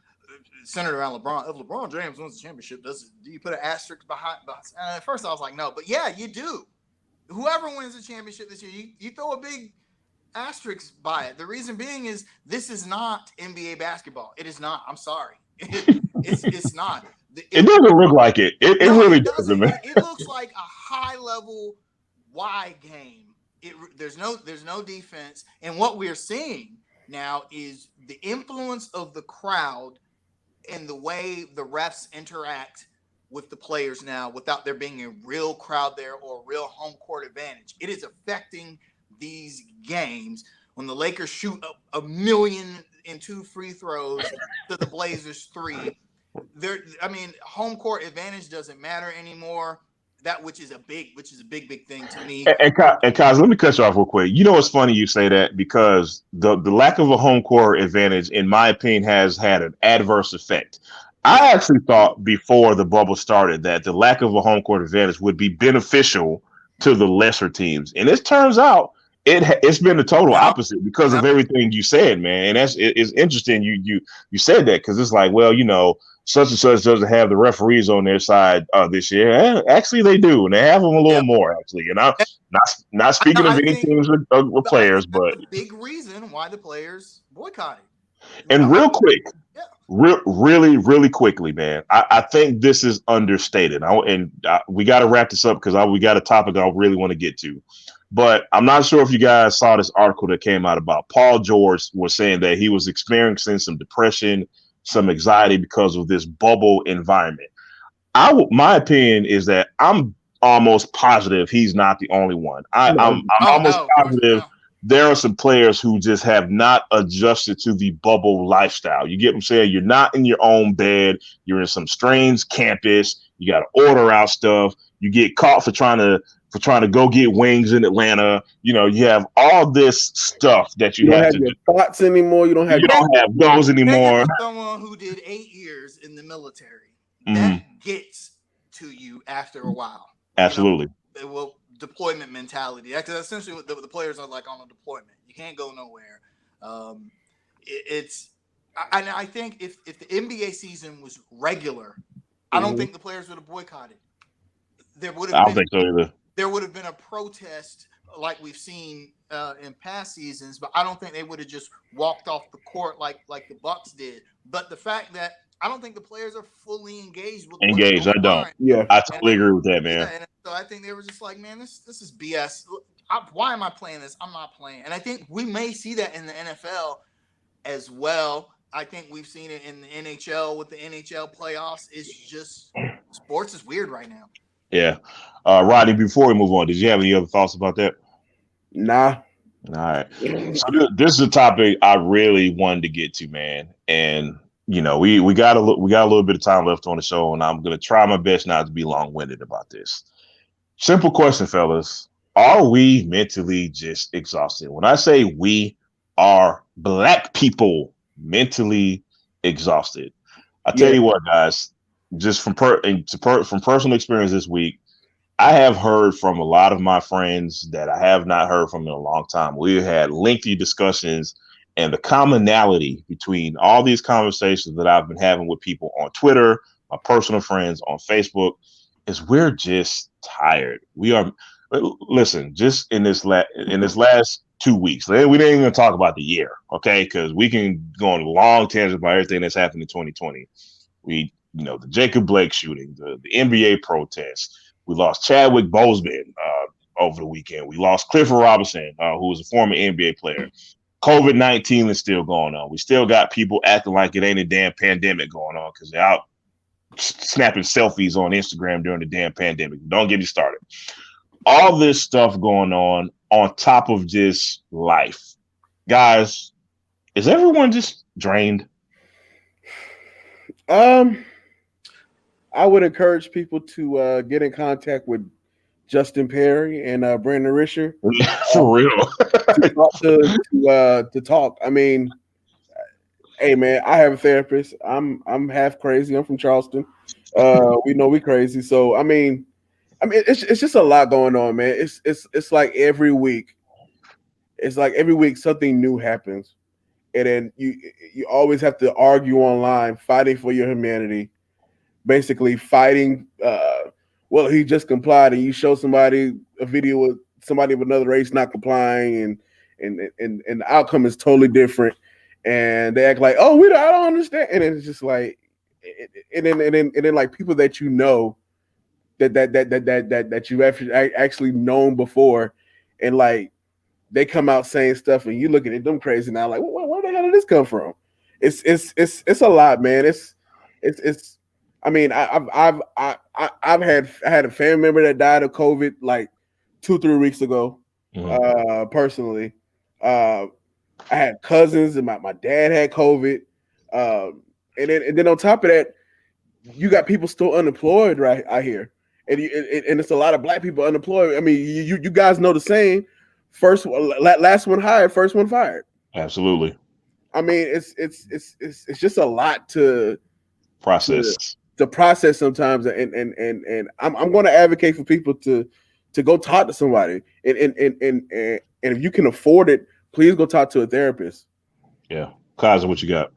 centered around LeBron. If LeBron James wins the championship, do you put an asterisk behind? At first, I was like, no, but yeah, you do. Whoever wins the championship this year, you throw a big asterisk by it. The reason being is this is not NBA basketball. It is not. I'm sorry. It's not. It doesn't look like it. It really doesn't, man. It looks like a high level Y game. There's no defense, and what we're seeing now is the influence of the crowd and the way the refs interact with the players now without there being a real crowd there or a real home court advantage. It is affecting these games when the Lakers shoot a million and 2 free throws to the Blazers 3. Home court advantage doesn't matter anymore. Which is a big thing to me. And Kaz, let me cut you off real quick. It's funny you say that because the lack of a home court advantage, in my opinion, has had an adverse effect. I actually thought before the bubble started that the lack of a home court advantage would be beneficial to the lesser teams, and it turns out it's been the total opposite because of everything you said, man. And it's interesting you said that because it's like, well, such and such doesn't have the referees on their side this year. Actually, they do, and they have them a little more actually. And I'm not speaking of any teams or players, but the big reason why the players boycotted. And real quick, really, really quickly, man. I think this is understated. We got to wrap this up because we got a topic I really want to get to. But I'm not sure if you guys saw this article that came out about Paul George was saying that he was experiencing some depression, some anxiety because of this bubble environment. My opinion is that I'm almost positive he's not the only one. I'm almost positive there are some players who just have not adjusted to the bubble lifestyle. You get what I'm saying? You're not in your own bed. You're in some strange campus. You got to order out stuff. You get caught for trying to go get wings in Atlanta. You have all this stuff that you have to your thoughts anymore. You don't have those anymore. Someone who did 8 years in the military, that gets to you after a while. Absolutely. Deployment mentality. That's essentially what the players are like on a deployment. You can't go nowhere. I think if the NBA season was regular, I don't think the players would have boycotted. I don't think so either. There would have been a protest like we've seen in past seasons, but I don't think they would have just walked off the court like the Bucks did. But the fact that I don't think the players are fully engaged with I don't. Yeah, I totally agree with that, man. And so I think they were just like, man, this is BS. Why am I playing this? I'm not playing. And I think we may see that in the NFL as well. I think we've seen it in the NHL with the NHL playoffs. It's just sports is weird right now. Yeah. Rodney, before we move on, did you have any other thoughts about that? Nah. All right. So this is a topic I really wanted to get to, man. And we got we got a little bit of time left on the show, and I'm gonna try my best not to be long winded about this. Simple question, fellas: are we mentally just exhausted? When I say we, are Black people mentally exhausted? I tell you what, guys, just from from personal experience this week, I have heard from a lot of my friends that I have not heard from in a long time. We had lengthy discussions, and the commonality between all these conversations that I've been having with people on Twitter, my personal friends on Facebook, is we're just tired. We are. Listen, just in this last 2 weeks, we didn't even talk about the year, okay? Because we can go on a long tangent about everything that's happened in 2020. The Jacob Blake shooting, the NBA protests. We lost Chadwick Boseman over the weekend. We lost Clifford Robinson, who was a former NBA player. COVID-19 is still going on. We still got people acting like it ain't a damn pandemic going on because they're out snapping selfies on Instagram during the damn pandemic. Don't get me started. All this stuff going on top of just life. Guys, is everyone just drained? I would encourage people to get in contact with Justin Perry and Brandon Risher. For real. to talk. I mean, hey man, I have a therapist. I'm half crazy. I'm from Charleston. We know we crazy. So I mean, it's just a lot going on, man. It's like every week. It's like every week something new happens, and then you always have to argue online, fighting for your humanity. Basically fighting. Well, he just complied, and you show somebody a video with somebody of another race not complying, and the outcome is totally different, and they act like, oh, I don't understand, and it's just like, and then like people that you know that you've actually known before, and like they come out saying stuff, and you looking at them crazy now, like, where the hell did this come from? It's a lot, man. It's I mean, I had a family member that died of COVID like 2-3 weeks ago. Personally, I had cousins, and my dad had COVID, and then on top of that, you got people still unemployed right out here, and it's a lot of Black people unemployed. I mean, you guys know the saying: last one hired, first one fired. Absolutely. I mean, it's just a lot to process. To process sometimes, and I'm going to advocate for people to go talk to somebody, and if you can afford it, please go talk to a therapist. Yeah, Kaiser, what you got?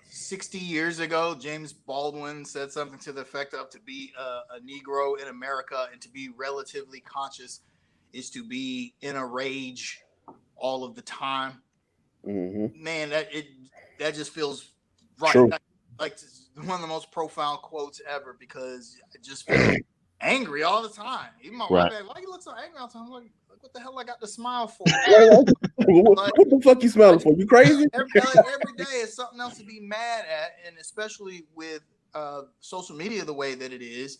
60 years ago, James Baldwin said something to the effect of, to be a Negro in America and to be relatively conscious is to be in a rage all of the time. Mm-hmm. Man, that just feels right. True. Like one of the most profound quotes ever, because I just feel angry all the time. Even my wife, why you look so angry all the time? I'm like, what the hell I got to smile for? What the fuck you smiling for? You crazy? Every day is something else to be mad at, and especially with social media the way that it is.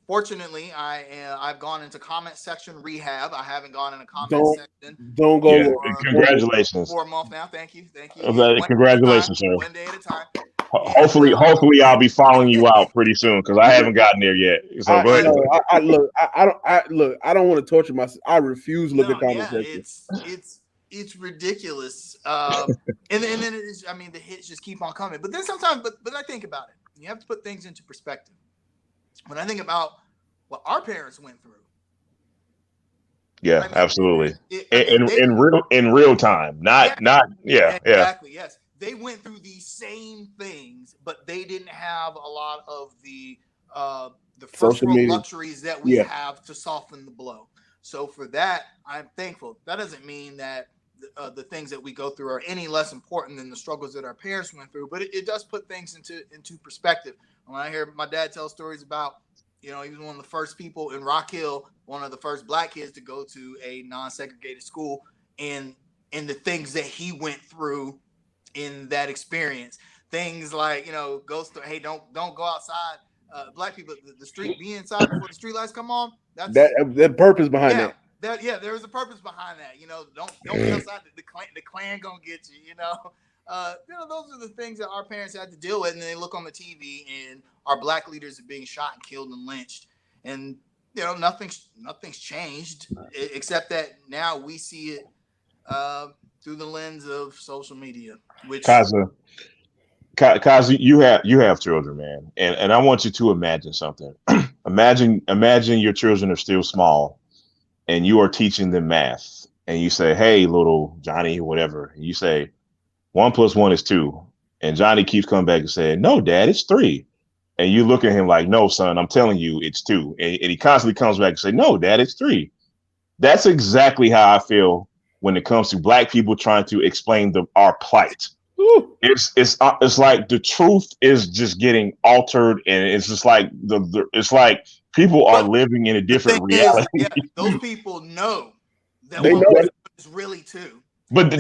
Fortunately, I've gone into comment section rehab. I haven't gone in a comment section. Don't go. Yeah, congratulations. For a month now. Thank you. Congratulations, sir. One day at a time. Hopefully, I'll be following you out pretty soon because I haven't gotten there yet. So go ahead. I don't want to torture myself. I refuse to look at comment section. It's ridiculous. And then it is, I mean, the hits just keep on coming. But then sometimes, but I think about it. You have to put things into perspective. When I think about what our parents went through. Yeah, I mean, absolutely. In real time. Exactly. Yes. They went through these same things, but they didn't have a lot of the first world luxuries that we have to soften the blow. So for that, I'm thankful. That doesn't mean that the things that we go through are any less important than the struggles that our parents went through, but it does put things into perspective. When I hear my dad tell stories about, he was one of the first people in Rock Hill, one of the first Black kids to go to a non-segregated school, and and the things that he went through in that experience. Things like, hey, don't go outside. Black people, the street, be inside before the street lights come on. That's that purpose behind yeah. that. There was a purpose behind that. Don't be outside. The clan gonna get you. Those are the things that our parents had to deal with, and they look on the TV, and our black leaders are being shot and killed and lynched, and nothing's changed except that now we see it through the lens of social media. Which Kazi, you have children, man, and I want you to imagine something. imagine your children are still small, and you are teaching them math, and you say, "Hey, little Johnny, whatever," and you say, 1 + 1 is 2, and Johnny keeps coming back and saying, "No, Dad, it's 3." And you look at him like, "No, son, I'm telling you, it's 2." And he constantly comes back and say, "No, Dad, it's 3." That's exactly how I feel when it comes to black people trying to explain our plight. It's like the truth is just getting altered, and it's just like it's like people are living in a different reality. Those people know that they know it's really 2. But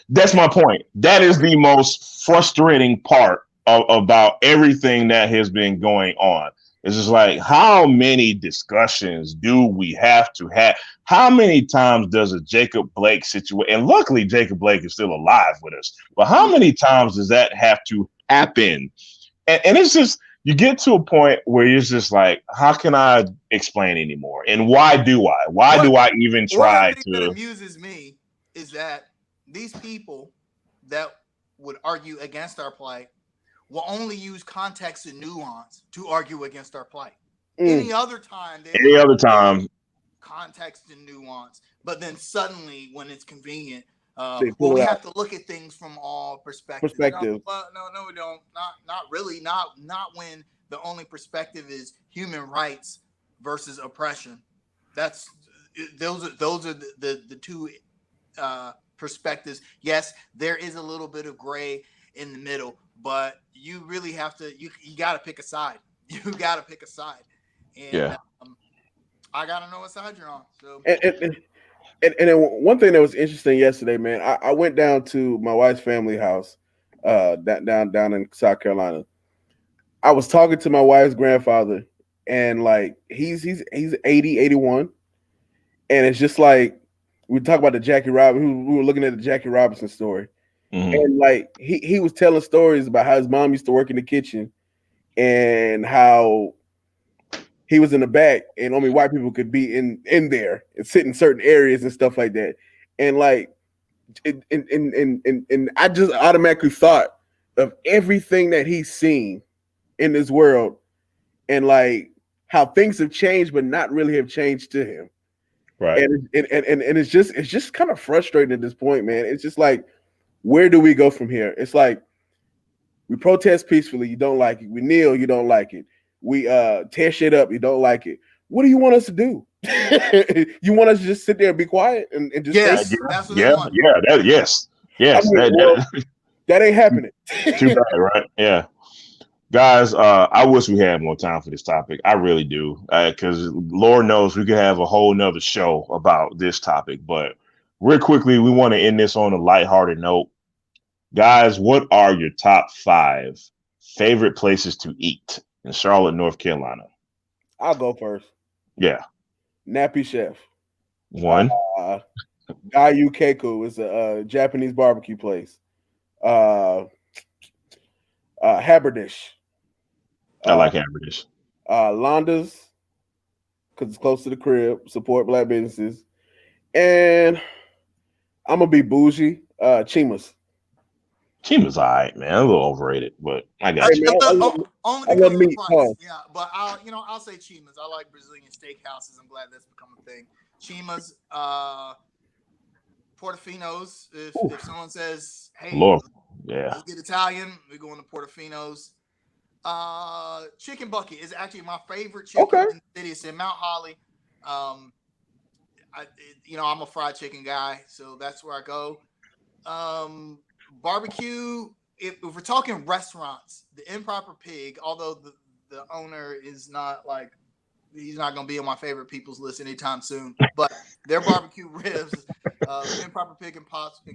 that's my point. That is the most frustrating part about everything that has been going on. It's just like, how many discussions do we have to have? How many times does a Jacob Blake situation? And luckily, Jacob Blake is still alive with us. But how many times does that have to happen? And it's just, you get to a point where you're just like, how can I explain anymore? And why do I? Why do I even try one thing that amuses me is that these people that would argue against our plight will only use context and nuance to argue against our plight. Any other time, context and nuance, but then suddenly, when it's convenient, we have to look at things from all perspectives. No, we don't. Not really. Not when the only perspective is human rights versus oppression. Those are the two perspectives. Yes, there is a little bit of gray in the middle, but you really have to. You got to pick a side. You got to pick a side, and I got to know what side you're on. So. And then one thing that was interesting yesterday, man, I went down to my wife's family house, down in South Carolina. I was talking to my wife's grandfather, and like he's 80, 81, and it's just like we talk about the Jackie Robinson. We were looking at the Jackie Robinson story, and like he was telling stories about how his mom used to work in the kitchen, and how he was in the back, and only white people could be in there and sit in certain areas and stuff like that. And like, and I just automatically thought of everything that he's seen in this world, and like how things have changed, but not really have changed to him. Right. And it's just kind of frustrating at this point, man. It's just like, where do we go from here? It's like, we protest peacefully, you don't like it. We kneel, you don't like it. We tear shit up, you don't like it. What do you want us to do? You want us to just sit there and be quiet and just that's what they want. Yes. That ain't happening. Too bad, right? Yeah. Guys, I wish we had more time for this topic. I really do. Because Lord knows we could have a whole nother show about this topic. But real quickly, we want to end this on a lighthearted note. Guys, what are your top 5 favorite places to eat in Charlotte, North Carolina? I'll go first. Yeah. Nappy Chef. 1. Gayu Keiko is a Japanese barbecue place. Haberdish. I like Haberdish. Londa's, because it's close to the crib. Support black businesses. And I'm going to be bougie. Chima's. Chima's all right, man. A little overrated, but I got you. Only because of the price. Yeah, but I'll say Chima's. I like Brazilian steakhouses. I'm glad that's become a thing. Chima's, Portofino's. If someone says, "Hey, let's get Italian," we're going to Portofino's. Chicken Bucket is actually my favorite chicken in the city. It's in Mount Holly. I'm a fried chicken guy, so that's where I go. Barbecue, if we're talking restaurants, the Improper Pig, although the owner is not like, he's not going to be on my favorite people's list anytime soon, but their barbecue ribs Improper Pig in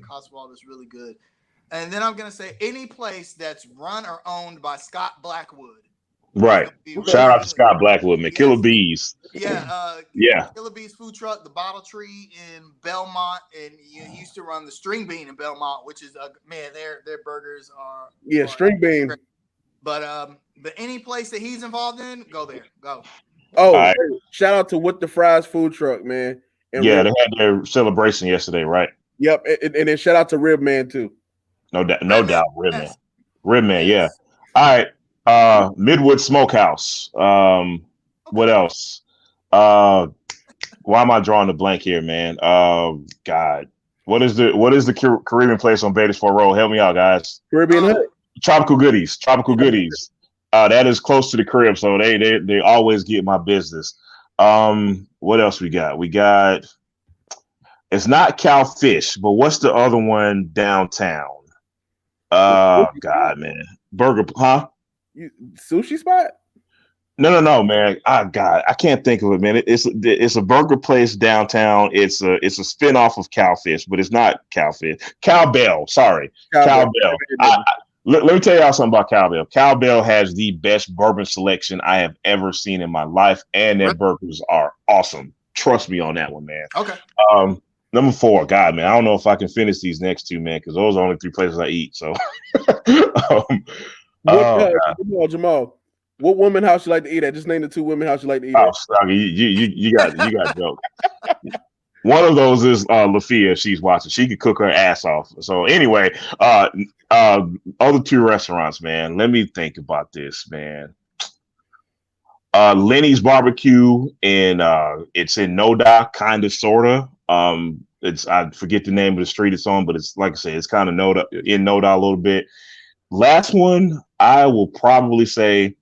Cotswold is really good. And then I'm gonna say any place that's run or owned by Scott Blackwood. Right. Really Shout out to good. Scott Blackwood, man. Yes. Killer Bees. Yeah. Yeah. Killer Bees food truck, the Bottle Tree in Belmont, and he used to run the String Bean in Belmont, which is man, their burgers are String bean. great. But any place that he's involved in, go there. Go. Oh, All right. shout out to With the Fries food truck, man. And Yeah, they had their celebration yesterday, right? Yep, and then shout out to Rib Man too. No doubt, Ribman. Yes. Ribman, Yes. yeah. All right. Midwood Smokehouse. What else? Why am I drawing the blank here, man? God. What is the Caribbean place on Badersford Road? Help me out, guys. Caribbean Hut. Tropical Goodies. That is close to the crib, so they always get my business. What else we got? We got, it's not Cowfish, but what's the other one downtown? God, man. Burger, huh? Sushi spot? No, man. God, I can't think of it, man. It's a burger place downtown. It's a spinoff of Cowfish, but it's not Cowfish. Cowbell. Sorry, Cowbell. Let me tell y'all something about Cowbell. Cowbell has the best bourbon selection I have ever seen in my life, and their burgers are awesome. Trust me on that one, man. Okay. Number 4, God, man. I don't know if I can finish these next 2, man, because those are only 3 places I eat. So, Jamal, what woman house you like to eat at? Just name the 2 women house you like to eat at. Oh, you got a joke. One of those is Lafia. If she's watching, she could cook her ass off. So anyway, other 2 restaurants, man. Let me think about this, man. Lenny's Barbecue in it's in Noda, kind of, sorta. I forget the name of the street it's on, but it's like I say, it's kind of in Noda a little bit. Last one, I will probably say,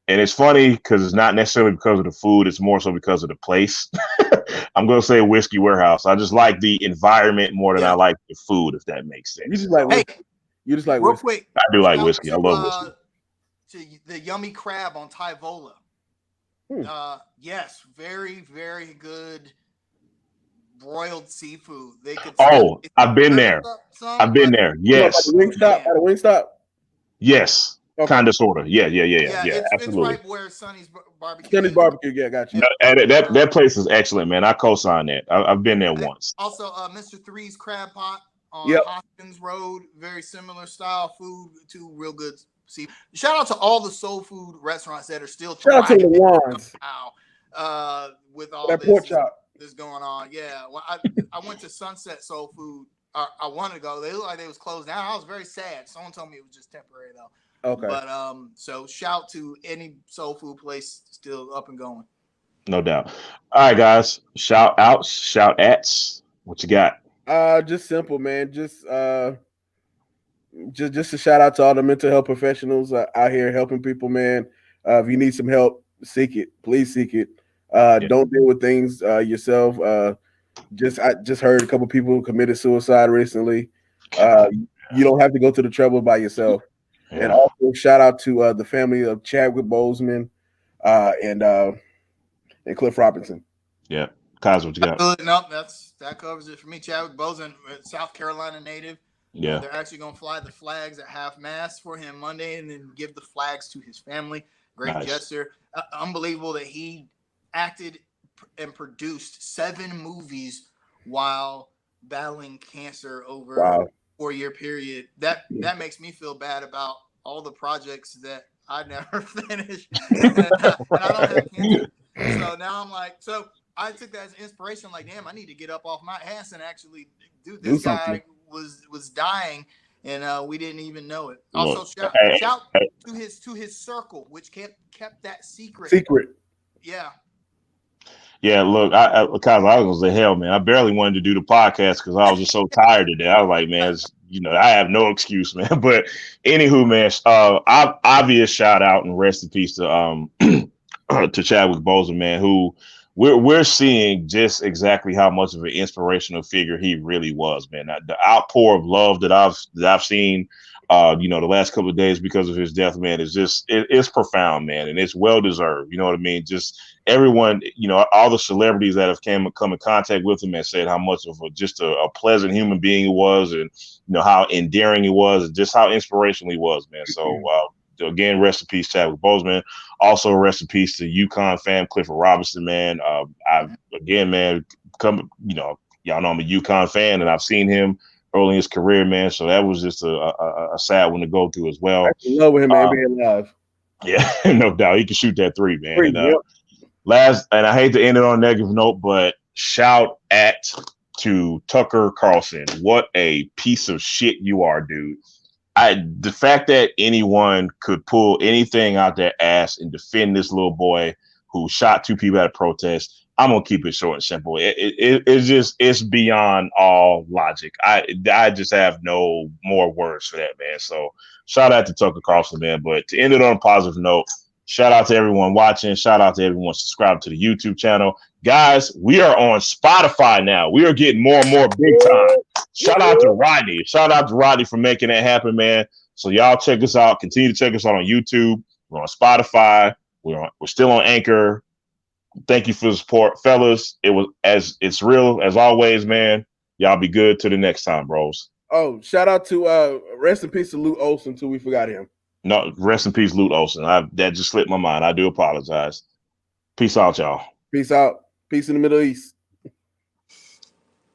and it's funny because it's not necessarily because of the food, it's more so because of the place. I'm gonna say Whiskey Warehouse. I just like the environment more than I like the food, if that makes sense. You just like whiskey. You just like real whiskey. quick. I do like whiskey. I love whiskey. To the Yummy Crab on Tyvola. Yes, very, very good broiled seafood. They could. I've been there. I've been there. Yes. At a Wingstop. Yes. Okay. Kind of, sort of. Yeah. It's absolutely. It's right where Sonny's Barbecue. Sonny's Barbecue. Yeah, got you. That place is excellent, man. I co-sign that. I've been there once. Also, Mr. Three's Crab Pot on Hoskins Road. Very similar style food. 2 real good. Shout out to all the soul food restaurants that are still trying. Shout out to the ones. With all that pork chop. This going on. Yeah. Well, I went to Sunset Soul Food. I wanted to go. They looked like they was closed down. I was very sad. Someone told me it was just temporary though. Okay. But so shout to any soul food place still up and going. No doubt. All right, guys. Shout outs, shout ats. What you got? Just simple, man. Just a shout out to all the mental health professionals out here helping people, man. If you need some help, seek it. Please seek it. Don't deal with things yourself. I just heard a couple people who committed suicide recently. You don't have to go to the trouble by yourself. Yeah. And also shout out to the family of Chadwick Boseman and Cliff Robinson. Yeah. Kaz, what you got? No, that covers it for me. Chadwick Boseman, South Carolina native. Yeah. They're actually going to fly the flags at half mast for him Monday and then give the flags to his family. Great gesture. Unbelievable that he acted and produced 7 movies while battling cancer over a 4-year period. That makes me feel bad about all the projects that I never finished. and I don't have cancer. So now I'm like, so I took that as inspiration. Like, damn, I need to get up off my ass and actually do this. Guy was dying, and we didn't even know it. Also, shout to his circle, which kept that secret. Yeah. Yeah, look, I was gonna say, hell, man, I barely wanted to do the podcast because I was just so tired today. I was like, man, I have no excuse, man. But anywho, man, obvious shout out and rest in peace to to Chadwick Boseman, man, who we're seeing just exactly how much of an inspirational figure he really was, man. The outpour of love that I've seen, the last couple of days because of his death, man, is just it's profound, man, and it's well deserved. You know what I mean? Just everyone, all the celebrities that have come in contact with him and said how much of just a pleasant human being he was, and how endearing he was, and just how inspirational he was, man. So. Again, rest in peace, Chadwick Boseman. Also, rest in peace to UConn fam Clifford Robinson, man. Man, y'all know I'm a UConn fan, and I've seen him early in his career, man. So that was just a sad one to go through as well. I love him, man, being live. Yeah, no doubt. He can shoot that three, man. Yep. And I hate to end it on a negative note, but shout out to Tucker Carlson. What a piece of shit you are, dude. The fact that anyone could pull anything out their ass and defend this little boy who shot two people at a protest, I'm gonna keep it short and simple. It's beyond all logic. I just have no more words for that, man. So shout out to Tucker Carlson, man. But to end it on a positive note, shout out to everyone watching. Shout out to everyone subscribed to the YouTube channel. Guys, we are on Spotify now. We are getting more and more big time. Shout out to Rodney. Shout out to Rodney for making that happen, man. So y'all check us out. Continue to check us out on YouTube. We're on Spotify. We're still on Anchor. Thank you for the support, fellas. It's real as always, man. Y'all be good till the next time, bros. Oh, shout out to rest in peace to Luke Olson too. We forgot him. No, rest in peace, Luke Olson. That just slipped my mind. I do apologize. Peace out, y'all. Peace out. Peace in the Middle East.